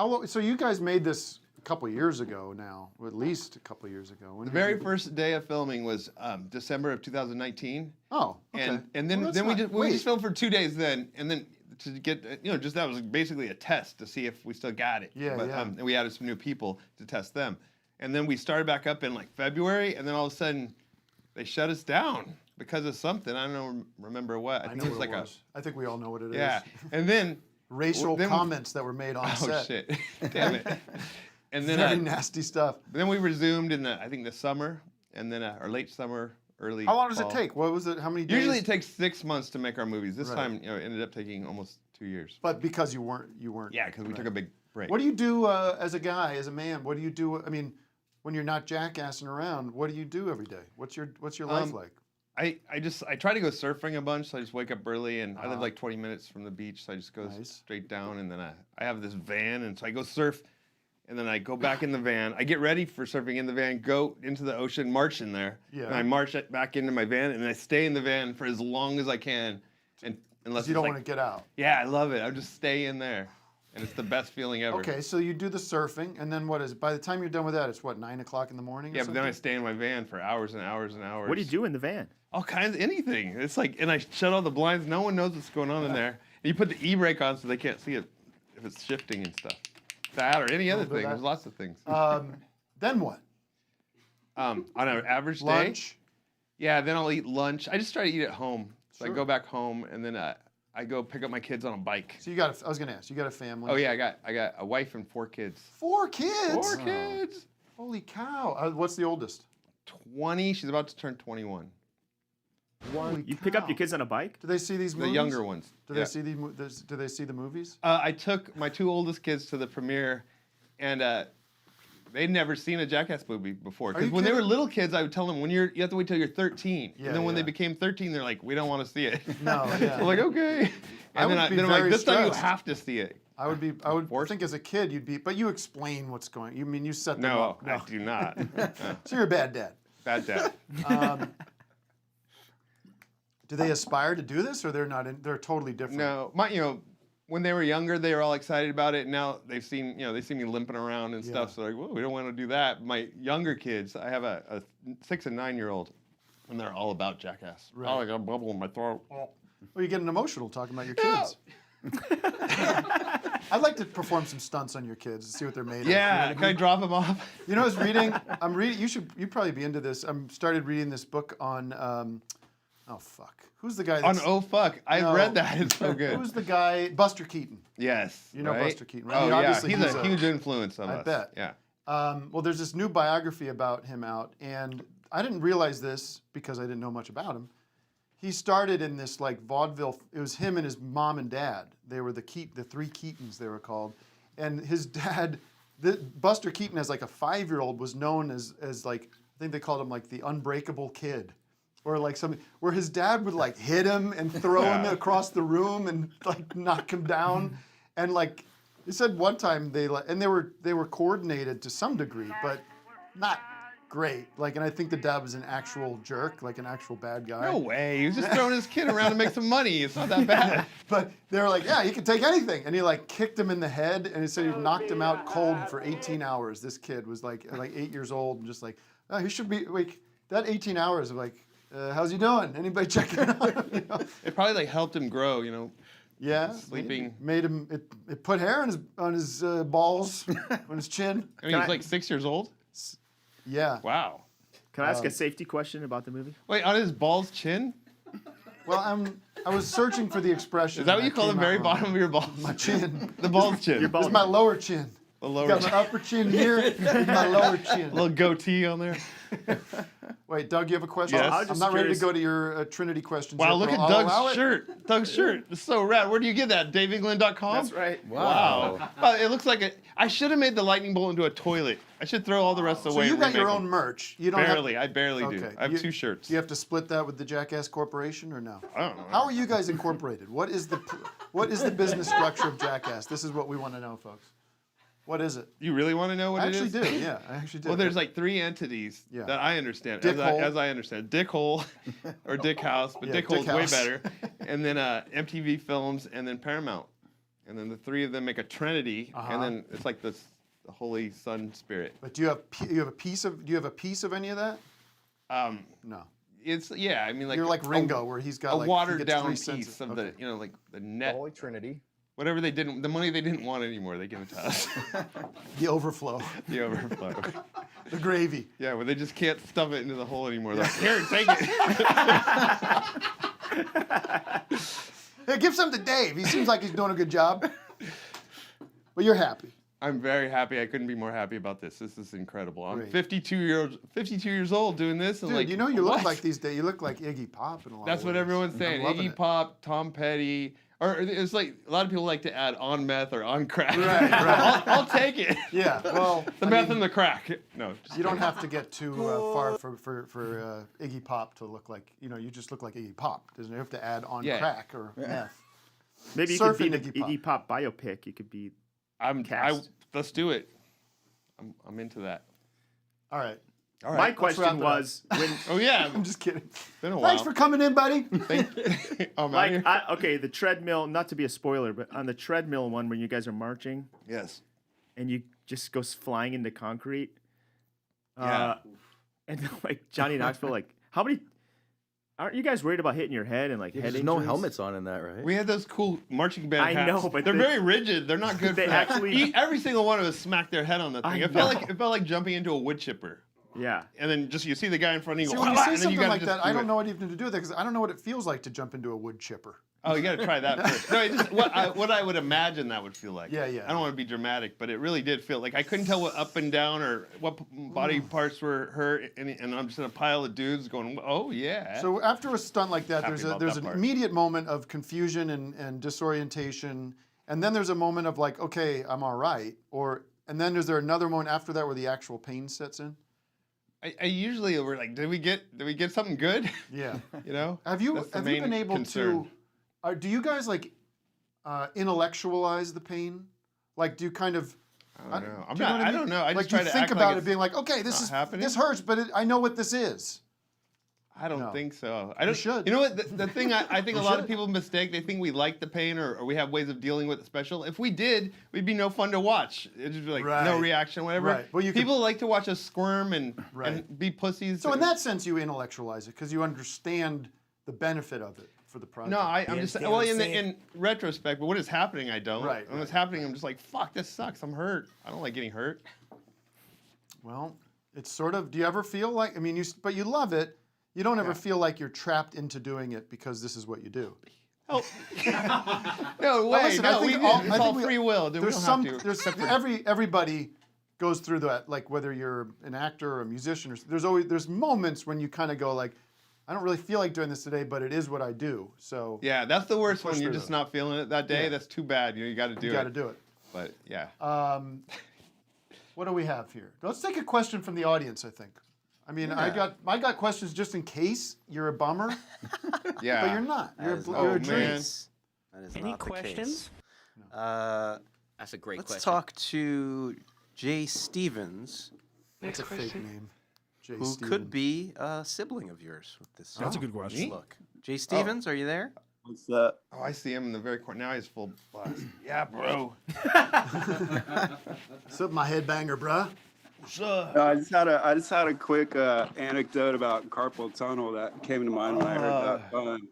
long? So you guys made this couple years ago now, or at least a couple years ago. When The did very you- first day of filming was December of 2019. Oh, okay. And then Well, that's then we not- just wait. filmed for 2 days then, and then to get just that was basically a test to see if we still got it. Yeah, yeah. And we added some new people to test them, and then we started back up in like February, and then all of a sudden they shut us down because of something. I don't remember what. I think know it was what like it was. I think we all know what it is. yeah. And then Racial then- comments that were made on oh set. shit, damn it. And then Very nasty stuff. then we resumed in I think the summer, and then or late summer, early. How long does it fall. take? What was it? How many days? Usually it takes 6 months to make our movies. This Right. time, it ended up taking almost 2 years. But because you weren't. Yeah, because we took a big break. What do you do as a guy, as a man? What do you do? I mean, when you're not jackassing around, what do you do every day? What's your life like? I try to go surfing a bunch, so I just wake up early, and I live like 20 minutes from the beach, so I just go Nice. straight down, and then I have this van, and so I go surf, and then I go back in the van. I get ready for surfing in the van, go into the ocean, march in there, Yeah. and I march it back into my van, and I stay in the van for as long as I can, and unless You don't it's want to get out. Yeah, I love it. I just stay in there, and it's the best feeling ever. Okay, so you do the surfing, and then what is it? By the time you're done with that, it's what, 9 o'clock in the morning? Or Yeah, but then I something? stay in my van for hours and hours and hours. What do you do in the van? All kinds, anything. It's like, and I shut all the blinds. No one knows what's going on in there. And you put the e-brake on so they can't see it if it's shifting and stuff. That or any other Little bit of thing. that. There's lots of things. Then what? On an average day, Lunch? yeah. Then I'll eat lunch. I just try to eat at home. So Sure. I go back home and then I go pick up my kids on a bike. So you got, I was going to ask, you got a family? Oh yeah, I got a wife and 4 kids. 4 kids? 4 kids. Holy cow. What's the oldest? 20. She's about to turn 21. Holy You pick up cow. your kids on a bike? Do they see these The movies? younger ones. Do Yeah. they see do they see the movies? I took my 2 oldest kids to the premiere, and they'd never seen a Jackass movie before. Are Because you when they were kidding? little kids, I would tell them, you have to wait till you're 13. Yeah, and then when they yeah. became 13, they're like, we don't want to see it. No, yeah. I'm like, okay. I And would then, be then I'm like, very this time you stressed. have to see it. I would think as a kid you'd be, but you explain what's going. You mean you set them No, up? I do not. No. So you're a bad dad. Bad dad. Do they aspire to do this, or they're not? They're totally different. No, when they were younger, they were all excited about it. And now they've seen, they see me limping around and stuff. So they're like, well, we don't want to do that. My younger kids, I have a 6 and 9-year-old, and they're all about Jackass. Right. Oh, I got a bubble in my throat. Well, you're getting emotional talking about your kids. I'd like to perform some stunts on your kids and see what they're made of. Yeah, can I drop them off? You know, I was reading. I'm reading. You'd probably be into this. I'm started reading this book on. Oh fuck! Who's the guy? On That's, Oh Fuck, I've read that. It's so good. Who's the guy? Buster Keaton. Yes. You know right? Buster Keaton, right? I Oh mean, yeah, obviously he's a huge influence on I us. bet. Yeah. Well, there's this new biography about him out, and I didn't realize this because I didn't know much about him. He started in this like vaudeville. It was him and his mom and dad. They were the 3 Keatons, they were called. And his dad, Buster Keaton, as like a 5-year-old, was known as like, I think they called him like the unbreakable kid, or like something where his dad would like hit him and throw him across the room and like knock him down, and like he said one time they were coordinated to some degree, but not great. Like, and I think the dad was an actual jerk, like an actual bad guy. No way. He was just throwing his kid around to make some money. It's not that bad. But they were like, yeah, he can take anything. And he like kicked him in the head, and he said he knocked him out cold for 18 hours. This kid was like 8 years old, and just like, oh, he should be like that 18 hours of like, how's he doing? Anybody checking on him? You know? It probably like helped him grow, Yeah, sleeping. made him. It put hair on his balls, on his chin. I mean, he's like 6 years old. Yeah. Wow. Can I ask a safety question about the movie? Wait, on his balls chin? Well, I was searching for the expression. Is that what you call the came very out bottom of your balls? My chin. The balls chin. Your balls. It's my lower chin. The lower Got chin. my upper chin here, and my lower chin. Little goatee on there. Wait, Doug, you have a question? Yes. I'm not ready to go to your Trinity questions. Wow, yet, look but at I'll allow Doug's it. shirt. Doug's shirt. It's so rad. Where do you get that? DaveEngland.com? That's right. Wow. Well, it looks like I should have made the lightning bolt into a toilet. I should throw all the rest So away. you and got your remake own them. merch. You don't Barely. I barely do. Okay. I have 2 shirts. Do you have to split that with the Jackass Corporation or no? I don't know. How are you guys incorporated? What is the business structure of Jackass? This is what we want to know, folks. What is it? You really want to know what I it actually is? do. Yeah, I actually do. Well, there's like 3 entities Yeah. that I understand. Dickhole. As I understand. Dickhole or Dick House, but Yeah, Dickhole's Dick way House. better. And then MTV Films and then Paramount. And then the 3 of them make a trinity. Uh-huh. And then it's like this the Holy Sun Spirit. But do you have a piece of any of that? No. It's I mean, like you're like Ringo, where he's got a like watered down 3 piece cents. of Okay. the like the net. The Holy Trinity. Whatever the money they didn't want anymore, they give it to us. The overflow. The overflow. The gravy. Yeah, where they just can't stuff it into the hole anymore. They're like, here, take it. Hey, give some to Dave. He seems like he's doing a good job. But you're happy. I'm very happy. I couldn't be more happy about this. This is incredible. I'm Great. 52 years old doing this. And Dude, like, you know you look what? like these days. You look like Iggy Pop in a lot That's of what ways. everyone's saying. I'm loving Iggy it. Pop, Tom Petty, or it's like a lot of people like to add on meth or on crack. Right. I'll take it. Yeah, well, the meth and the crack. No, you don't have to get too far for Iggy Pop to look like, you just look like Iggy Pop. Doesn't you have to add on crack or meth? Maybe you could Surfing be an Iggy Pop biopic. You could be cast. Let's do it. I'm into that. All right. My question was when. Oh yeah, I'm just kidding. Been a Thanks while. for coming in, buddy. Okay, the treadmill. Not to be a spoiler, but on the treadmill one, when you guys are marching, yes, and you just go flying into concrete. Yeah. And like Johnny Knoxville, like how many? Aren't you guys worried about hitting your head and like head There's no injuries? helmets on in that, right? We had those cool marching band I hats. know, but they're very rigid. They're not good They for that. actually- Every single one of us smacked their head on that thing. I It felt know. like jumping into a wood chipper. Yeah. And then just you see the guy in front of you See, go, when you "Wah!" say and then you something gotta like just that, I do don't it. know what even to do with that because I don't know what it feels like to jump into a wood chipper. Oh, you got to try that first. No, what I would imagine that would feel like. Yeah, yeah. I don't want to be dramatic, but it really did feel like I couldn't tell what up and down or what body parts were hurt, and I'm just in a pile of dudes going, "Oh yeah." So after a stunt like that, Happy about there's that an part. immediate moment of confusion and disorientation, and then there's a moment of like, okay, I'm all right, and then is there another moment after that where the actual pain sets in? I usually we're like, did we get something good? Yeah. You know. Have you That's the been main able concern. to? Do you guys like intellectualize the pain? Like, do you kind of? I don't know. do you what I don't know. I like just try you to think act about like it, being like, okay, not happening. this hurts, but I know what this is. I don't No. think so. I don't. should. You know what? The thing I think You a lot of should. people mistake. They think we like the pain or we have ways of dealing with it special. If we did, we'd be no fun to watch. It'd just be like no Right. reaction, whatever. Right. Well, people like to watch us squirm and Right. be pussies. So in that sense, you intellectualize it because you understand the benefit of it for the project. No, I'm just well in retrospect, but what is happening, I don't. Right, And what's happening, I'm just like, fuck, this sucks. I'm hurt. I don't like getting hurt. Well, it's sort of. Do you ever feel like? I mean, but you love it. You don't ever feel like you're trapped into doing it because this is what you do. Oh, no way. Listen, no, it's all we- free will. We There's don't some. have to. There's everybody goes through that. Like whether you're an actor or a musician, or there's moments when you kind of go like, I don't really feel like doing this today, but it is what I do. So Yeah, that's the worst push when you're through just those. not feeling it that day. Yeah. That's too bad. You got to do it. you got to do it. But yeah. What do we have here? Let's take a question from the audience. I think. I mean, I got questions just in case you're a bummer. Yeah. But you're not. You're That is a, not you're a the dream. case. That is Any not the questions? case. That's a great Let's question. talk to Jay Stevens, That's a fake name. Jay who Stevens. could be a sibling of yours with this. That's a good question. this look. Jay Stevens, are you there? What's that? Oh, I see him in the very corner. Now he's full blast. Yeah, bro. What's up, my headbanger, bruh? I just had a quick anecdote about carpal tunnel that came to mind when I heard that pun,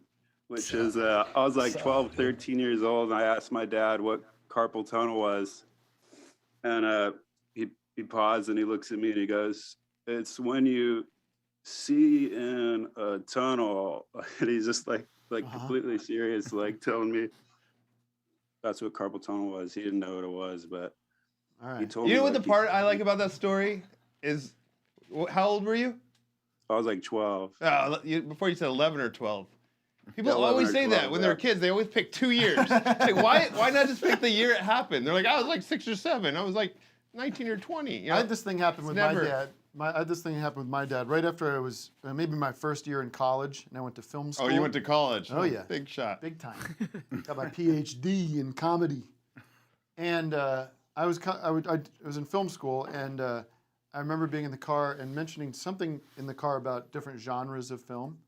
which is I was like 12, 13 years old, and I asked my dad what carpal tunnel was, and he paused and he looks at me and he goes, "It's when you see in a tunnel," and he's just like completely serious, like telling me that's what carpal tunnel was. He didn't know what it was, but. All right. He told You me know what like the part I like about that story is? How old were you? I was like 12. Before you said 11 or 12. People Yeah, 11 always or say 12, that when they're kids. They always pick 2 years. Like, why not just pick the year it happened? They're like, I was like 6 or 7. I was like 19 or 20. You know? I had this thing happen with never- my dad. I had this thing happen with my dad right after I was maybe my first year in college, and I went to film school. Oh, you went to college. Oh yeah, Big shot. big time. Got my PhD in comedy, and I was in film school, and I remember being in the car and mentioning something in the car about different genres of film,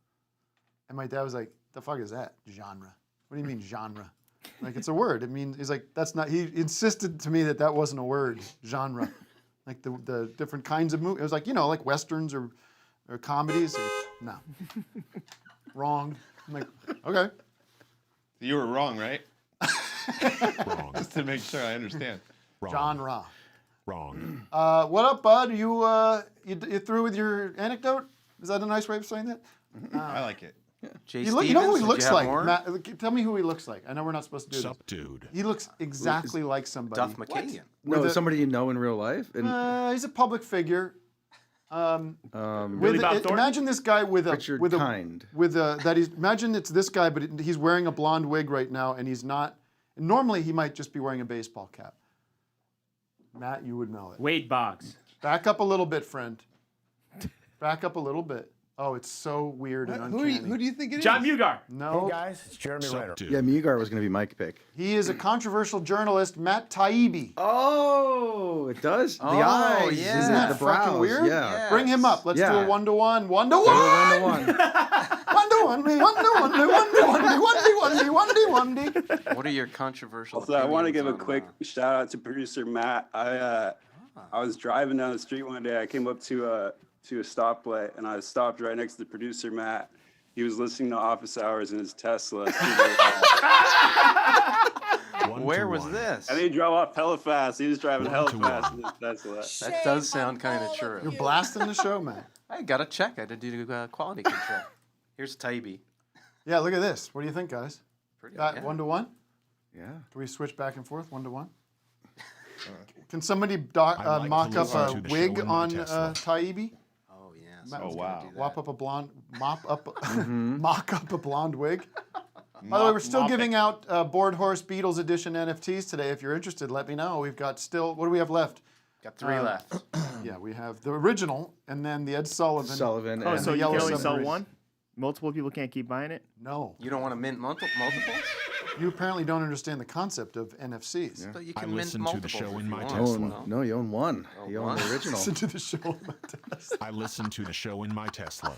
and my dad was like, "The fuck is that genre? What do you mean genre?" Like it's a word. It means he's like that's not. He insisted to me that wasn't a word. Genre, like the different kinds of movies. It was like like westerns or comedies. No, wrong. I'm like okay. You were wrong, right? Wrong. Just to make sure I understand. Wrong. Genre. Wrong. What up, bud? You through with your anecdote? Is that a nice way of saying that? I like it. Jay You know who he Stevens, did looks you have like. more? Matt, tell me who he looks like. I know we're not supposed to do Sup, this. dude. He looks exactly like somebody. Duff McKagan. No, somebody you know in real life. And He's a public figure. Billy Bob Thornton? Imagine this guy with a Richard with a Kind. with a that he's imagine it's this guy, but he's wearing a blonde wig right now, and he's not. Normally, he might just be wearing a baseball cap. Matt, you would know it. Wade Boggs. Back up a little bit, friend. Back up a little bit. Oh, it's so weird and uncanny. Who do you think it is? John Mugar. No. Hey guys, it's Jeremy Sup, Renner. dude. yeah, Mugar was going to be my pick. He is a controversial journalist, Matt Taibbi. Oh, it does. The Oh, eyes, yeah. Isn't that the fucking brows. weird? Yeah. Bring him up. Let's do Yeah. a 1-to-1. 1-to-1. Go 1-to-1. 1-to-1. What are your controversial Also, I want to opinions give a on, quick shout out to producer Matt. I was driving down the street one day. I came up to a stoplight, and I stopped right next to producer Matt. He was listening to Office Hours in his Tesla. Where was this? And he drove off hella fast. He was driving hella 1-to-1. fast in his Tesla. That does sound kind of true. You're blasting the show, man. I got to check. I had to do quality control. Here's Taibbi. Yeah, look at this. What do you think, guys? Pretty, That yeah. 1-to-1? Yeah. Can we switch back and forth, 1-to-1? Can somebody I'd like mock to up listen a to the wig show in my on Tesla. Taibbi? Oh, yeah. Matt, Oh, wow. Mock up a blonde wig. By the way, we're still giving out Board Horse Beatles Edition NFTs today. If you're interested, let me know. We've got what do we have left? Got 3 left. Yeah, we have the original and then the Ed Sullivan. Sullivan. Oh, and so the you Yellow can only sell Submarine. one? Multiple people can't keep buying it? No. You don't want to mint multiples? You apparently don't understand the concept of NFCs. But you I can mint listen to the multiples show if in you my want. Tesla. No, you own one. Oh, You own one? the original. Listen to the show. I listen to the show in my Tesla.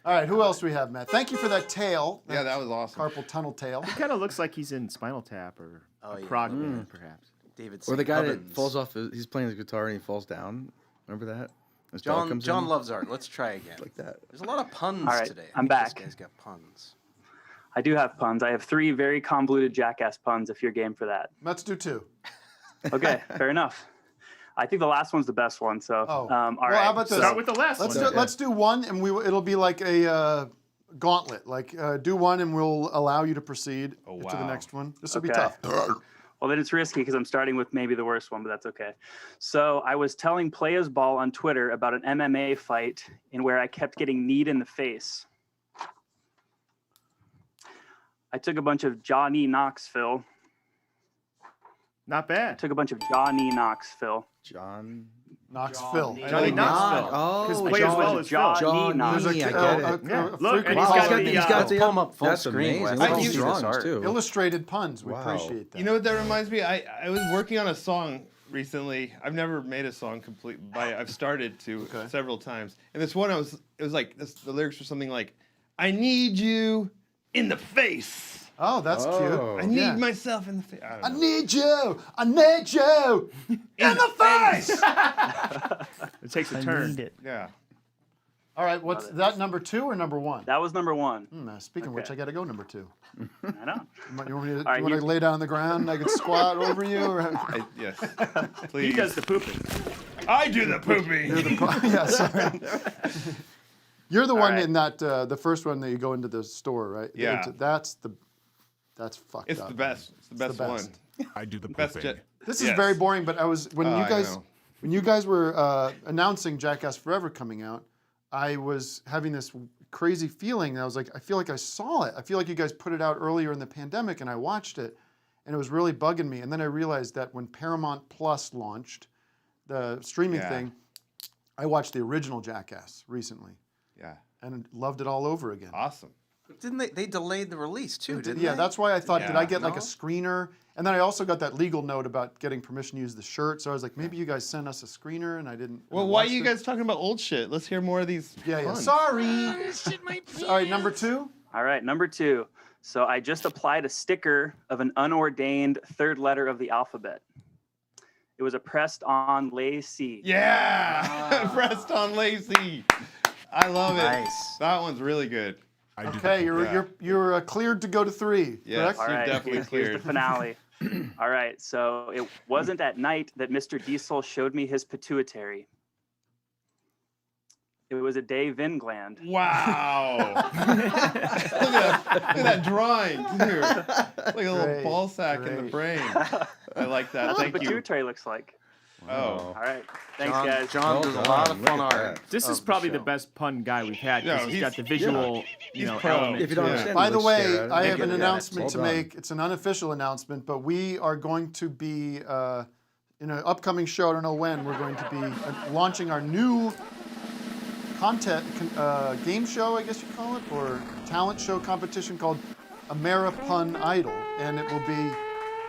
All right, who else do we have, Matt? Thank you for that tail. Yeah, that was awesome. Carpal tunnel tail. He kind of looks like he's in Spinal Tap or Oh, a yeah. prog band, perhaps. David Or the guy that Hubbins. falls off, he's playing the guitar and he falls down. Remember that? His dog comes John in, loves art. Let's try again. like that. There's a lot of puns All right, today. I'm I think back. This guy's got puns. I do have puns. I have 3 very convoluted Jackass puns if you're game for that. Let's do 2. Okay, fair enough. I think the last one's the best one. So, Oh. all Well, right. how about this? Start with the last Let's one. let's do one, and it'll be like a gauntlet. Like do one, and we'll allow you to proceed to the wow. next one. This will be Okay. tough. Well, then it's risky because I'm starting with maybe the worst one, but that's okay. So I was telling Playas Ball on Twitter about an MMA fight in where I kept getting kneed in the face. I took a bunch of Johnny Knoxville. Not bad. Took a bunch of Johnny Knoxville. John. Knoxville. Johnny Knoxville. Oh, Because I play just as well was as Johnny Phil. John. Knoxville. There's I get it. Yeah. a Look, and frequent he's Wow, got he's got the, he's got the pull 'em up full That's screen, amazing. Wes. Look I at all can these see this drawings art. too. illustrated puns. We Wow. appreciate that. You know what that reminds me? I was working on a song recently. I've never made a song complete, but I've started to several times. And this one, it was like the lyrics were something like, "I need you in the face. Oh, that's Oh. I need Yeah. myself in the face. I need you. I need you in the face. It takes a turn. Yeah. All right, what's that? Number 2 or number 1? That was number 1. Speaking of which, I got to go number 2. I know. You want me to, right, you want to lay down on the ground? I could squat over you. Or... Yes. He Please. does the pooping. I do the pooping. Yeah, sorry. You're the one right. in that the first one that you go into the store, right? Yeah. That's fucked It's up. the best. It's the best one. I do the Best pooping. jet. This is Yes. very boring, but I was when Oh, you I guys know. when you guys were announcing Jackass Forever coming out, I was having this crazy feeling. I was like, I feel like I saw it. I feel like you guys put it out earlier in the pandemic, and I watched it, and it was really bugging me. And then I realized that when Paramount Plus launched the streaming Yeah. thing, I watched the original Jackass recently Yeah. and loved it all over again. Awesome. Didn't they delayed the release too, didn't they? Yeah, that's why I thought, did Yeah. I get like a No? screener? And then I also got that legal note about getting permission to use the shirt. So I was like, maybe you guys sent us a screener, and I didn't. Well, why are you guys talking about old shit? Let's hear more of these. Yeah, yeah. puns. Sorry. All right, number 2. All right, number 2. So I just applied a sticker of an unordained third letter of the alphabet. It was a pressed-on lacy. Yeah, pressed on lacy. I love it. Nice. That one's really good. Okay, you're cleared to go to 3. Yes, correct? All right, definitely here's cleared. the finale. All right, so it wasn't at night that Mr. Diesel showed me his pituitary. It was a day Vin gland. Wow. Look at that drawing, too. Like a little Great, ball sack in the brain. I like that. That's what Thank you. pituitary looks like. Oh. All right. Thanks, John, guys. John does a lot of fun art. This is probably the best pun guy we've had because he's got the visual, pro. element. If you don't to it. understand, By the let's way, share it. I have Make an it. announcement Well to done. make. It's an unofficial announcement, but we are going to be in an upcoming show. I don't know when. We're going to be launching our new content game show, I guess you call it, or talent show competition called Ameripun Idol, and it will be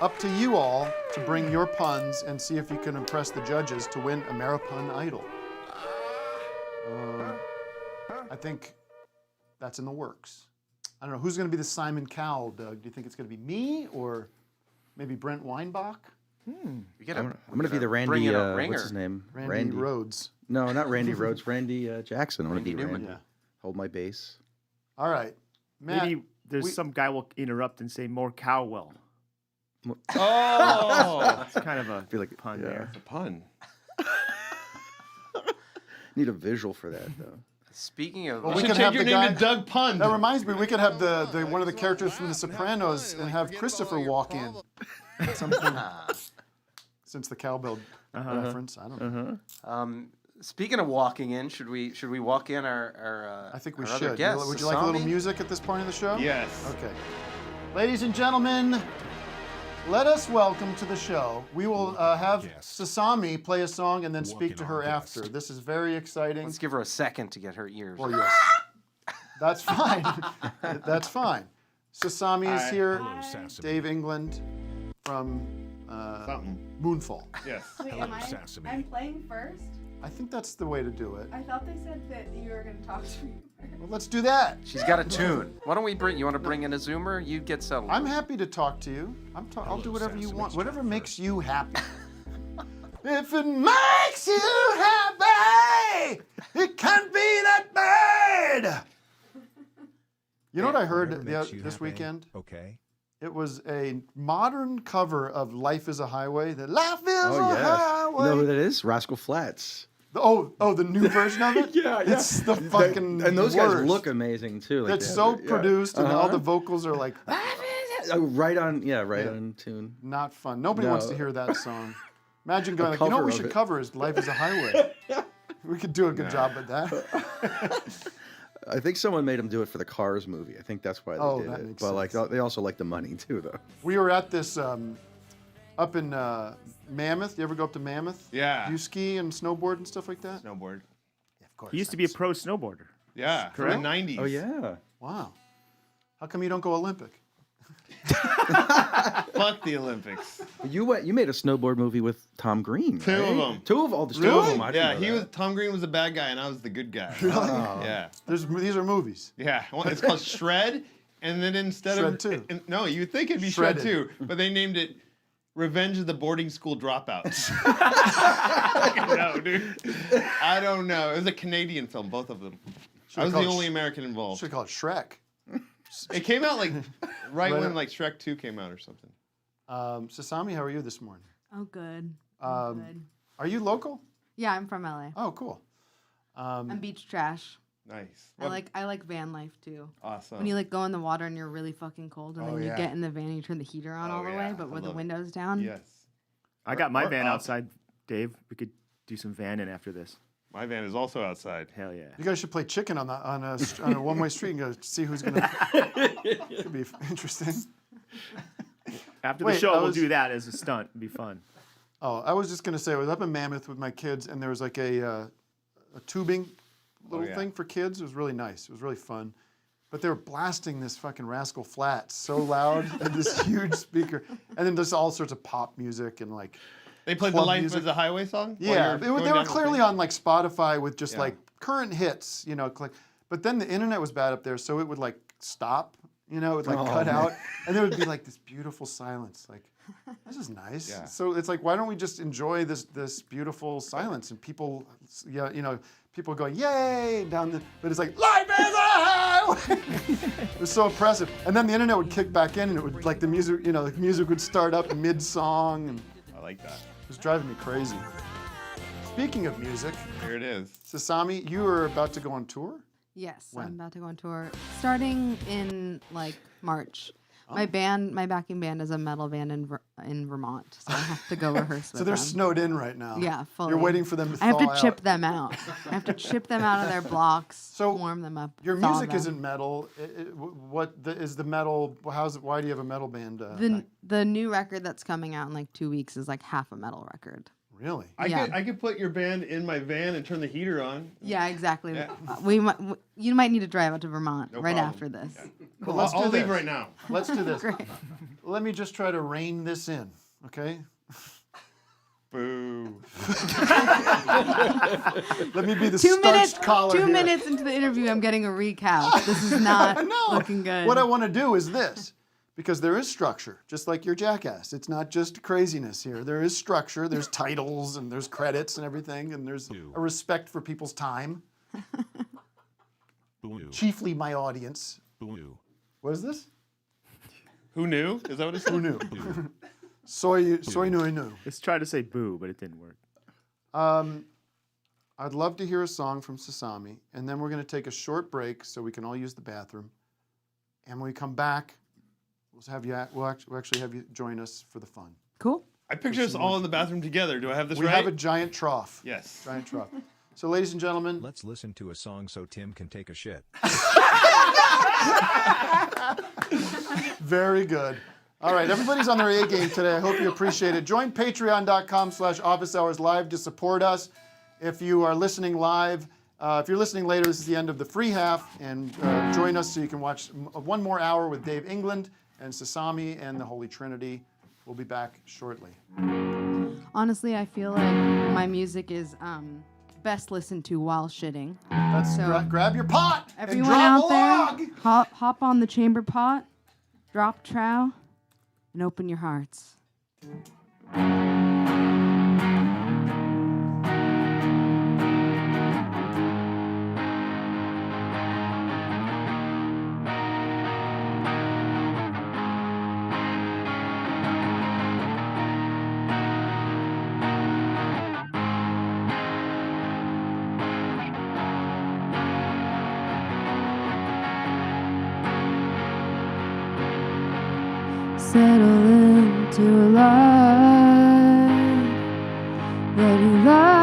up to you all to bring your puns and see if you can impress the judges to win Ameripun Idol. I think that's in the works. I don't know who's going to be the Simon Cowell, Doug. Do you think it's going to be me or maybe Brent Weinbach? I'm gonna be the Randy. What's his name? Randy Rhodes. No, not Randy Rhodes. Randy Jackson. I'm gonna be Newman. Randy. Yeah. Hold my base. All right, Matt. Maybe there's some guy will interrupt and say more Cowell. Oh. It's kind of a feel like pun there. It's a pun. Need a visual for that though. Speaking of, Well, You should change your name to Doug Pun. That reminds me, we could have the one of the characters from The Sopranos and have Christopher walk in. At some point. Since the cowbell reference, I don't know. Speaking of walking in, should we walk in our I think we our other should. guest, Would you like a little Sasami? music at this point of the show? Yes. Okay. Ladies and gentlemen, let us welcome to the show. We will have Sasami play a song and then speak to her after. This is very exciting. Let's give her a second to get her ears. Well, yes. That's fine. That's fine. Sasami is here. Hello, Sasami. Dave England from Moonfall. Yes. Wait, I'm playing first? I think that's the way to do it. I thought they said that you were going to talk to me first. Well, let's do that. She's got a tune. Why don't we bring? You want to bring in a Zoomer? You get settled. I'm happy to talk to you. I'll do whatever you want. Whatever makes you happy. If it makes you happy, it can't be that bad. You know what I heard this weekend? Okay. It was a modern cover of "Life Is a Highway." The "Life Is Oh a yes. Highway." You know who that is? Rascal Flatts. The new version of it? Yeah. It's the fucking And those guys worst. look amazing too. Like It's they so have- yeah. produced, and all Uh-huh. the vocals are like right on tune. not fun. Nobody wants to hear that song. Imagine going A like, you know what cover we of should it. cover is "Life Is a Highway." We could do a good job at that. I think someone made them do it for the Cars movie. I think that's why they did that it. makes But like sense. they also like the money too, though. We were at this up in Mammoth. You ever go up to Mammoth? Yeah. Do you ski and snowboard and stuff like that? Snowboard. Yeah, of course. He used to be a pro snowboarder. Yeah. From Correct? the 90s. Oh yeah. Wow. How come you don't go Olympic? Fuck the Olympics. You made a snowboard movie with Tom Green. Two of them. Two of them. I didn't Yeah, know that. Tom Green was the bad guy and I was the good guy. Really? Yeah. These are movies. Yeah. Well, it's called Shred, and then instead Shred of 2. No, you'd think it'd be Shred Shredded. 2, but they named it Revenge of the Boarding School Dropouts. No, dude. I don't know. It was a Canadian film, both of them. I was the only American involved. Should call it Shrek. It came out like right Right when up. like Shrek 2 came out or something. Sasami, how are you this morning? Oh, good. Good. Are you local? Yeah, I'm from LA. Oh, cool. I'm beach trash. Nice. I like van life too. Awesome. When you like go in the water and you're really fucking cold, and Oh, then you yeah. get in the van and you turn the heater on Oh, all the yeah. way, but I with the love it. windows down. Yes. I got my Or van up. outside, Dave. We could do some vanning after this. My van is also outside. Hell yeah. You guys should play chicken on a one-way street and go see who's gonna. Could be interesting. After Wait, the show, I we'll was- do that as a stunt. It'd be fun. Oh, I was just gonna say I was up in Mammoth with my kids, and there was like a tubing little yeah. thing for kids. It was really nice. It was really fun. But they were blasting this fucking Rascal Flatts so loud and this huge speaker, and then just all sorts of pop music and like. They played club the Life music. as a Highway song? Yeah, they were clearly on like Spotify with just Yeah. like current hits, you know. But then the internet was bad up there, so it would like stop, you know, it would like cut out, and there would be like this beautiful silence, like, this is nice. Yeah. So it's like, why don't we just enjoy this beautiful silence? And people, yeah, you know, people go, yay, down the, but it's like, life is a highway. It was so oppressive. And then the internet would kick back in, and it would, like, the music, you know, the music would start up mid-song, and I like that. it was driving me crazy. Speaking of music, Here it is. Sasami, you are about to go on tour? Yes, When? I'm about to go on tour starting in like March. My backing band is a metal band in Vermont, so I have to go rehearse with So they're them. snowed in right now. Yeah, fully. You're waiting for them to thaw I have to out. chip them out. I have to chip them out of their blocks, warm them up. Your thaw music them. isn't metal. Is the metal? Why do you have a metal band? The new record that's coming out in like 2 weeks is like half a metal record. Really? I could put your band in my van and turn the heater on. Yeah, exactly. Yeah. You might need to drive out to Vermont No right problem. after this. Well, let's I'll do leave this. right now. Let's do this. Great. Let me just try to rein this in, okay? Boo. Let me be the 2 minutes. starched collar 2 here. minutes into the interview, I'm getting a recount. This is not No. looking good. What I want to do is this, because there is structure, just like your Jackass. It's not just craziness here. There is structure. There's titles and there's credits and everything, and there's a respect for people's time. Blue. Chiefly my audience. Blue. What is this? Who knew? Is that what it said? Who knew? Soy knew. Let's try to say boo, but it didn't work. I'd love to hear a song from Sasami, and then we're going to take a short break so we can all use the bathroom. And when we come back, we'll actually have you join us for the fun. Cool. I picture us all in the bathroom together. Do I have this We right? have a giant trough. Yes. Giant trough. So, ladies and gentlemen, let's listen to a song so Tim can take a shit. Very good. All right, everybody's on their A game today. I hope you appreciate it. Join patreon.com/Office Hours Live to support us. If you are listening live, if you're listening later, this is the end of the free half, and join us so you can watch one more hour with Dave England and Sasami and the Holy Trinity. We'll be back shortly. Honestly, I feel like my music is best listened to while shitting. Grab your pot Everyone and drop out a there, log. hop on the chamber pot, drop trow, and open your hearts. Settle into a life that you like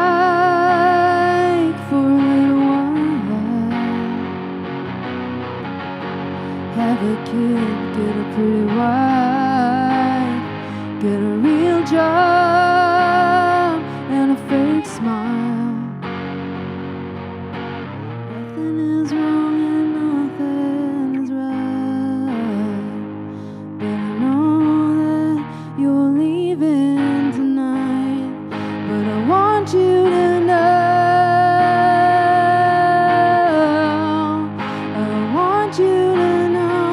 for a little while. Have a kid, get a pretty wife, get a real job and a fake smile. Nothing is wrong and nothing is right. But I know that you're leaving tonight. But I want you to know, I want you to know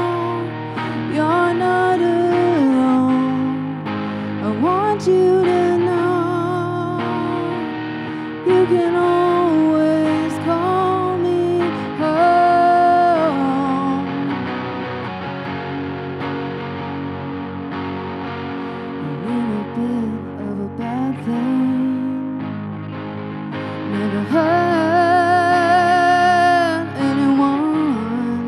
you're not alone. I want you to know you can always call me home. A little bit of a bad thing never hurt anyone,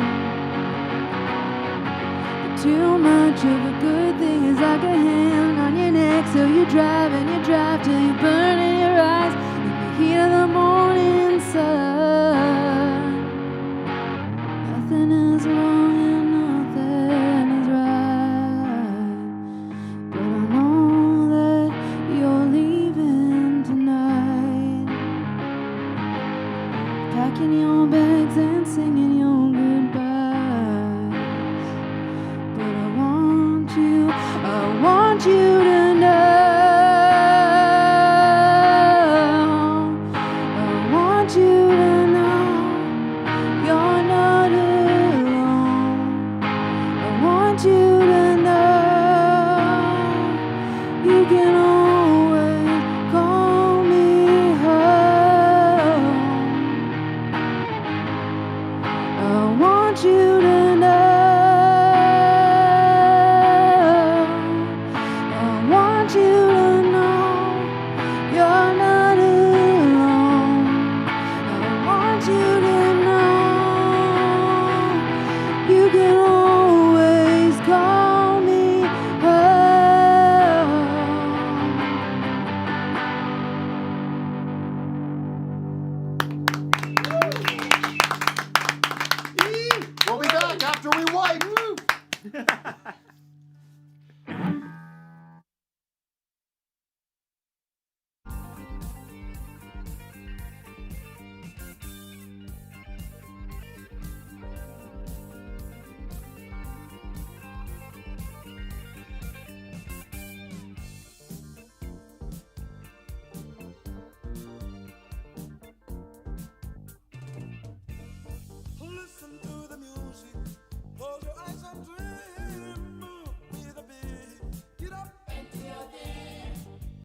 but too much of a good thing is like a hand on your neck. So you drive and you drive till you burn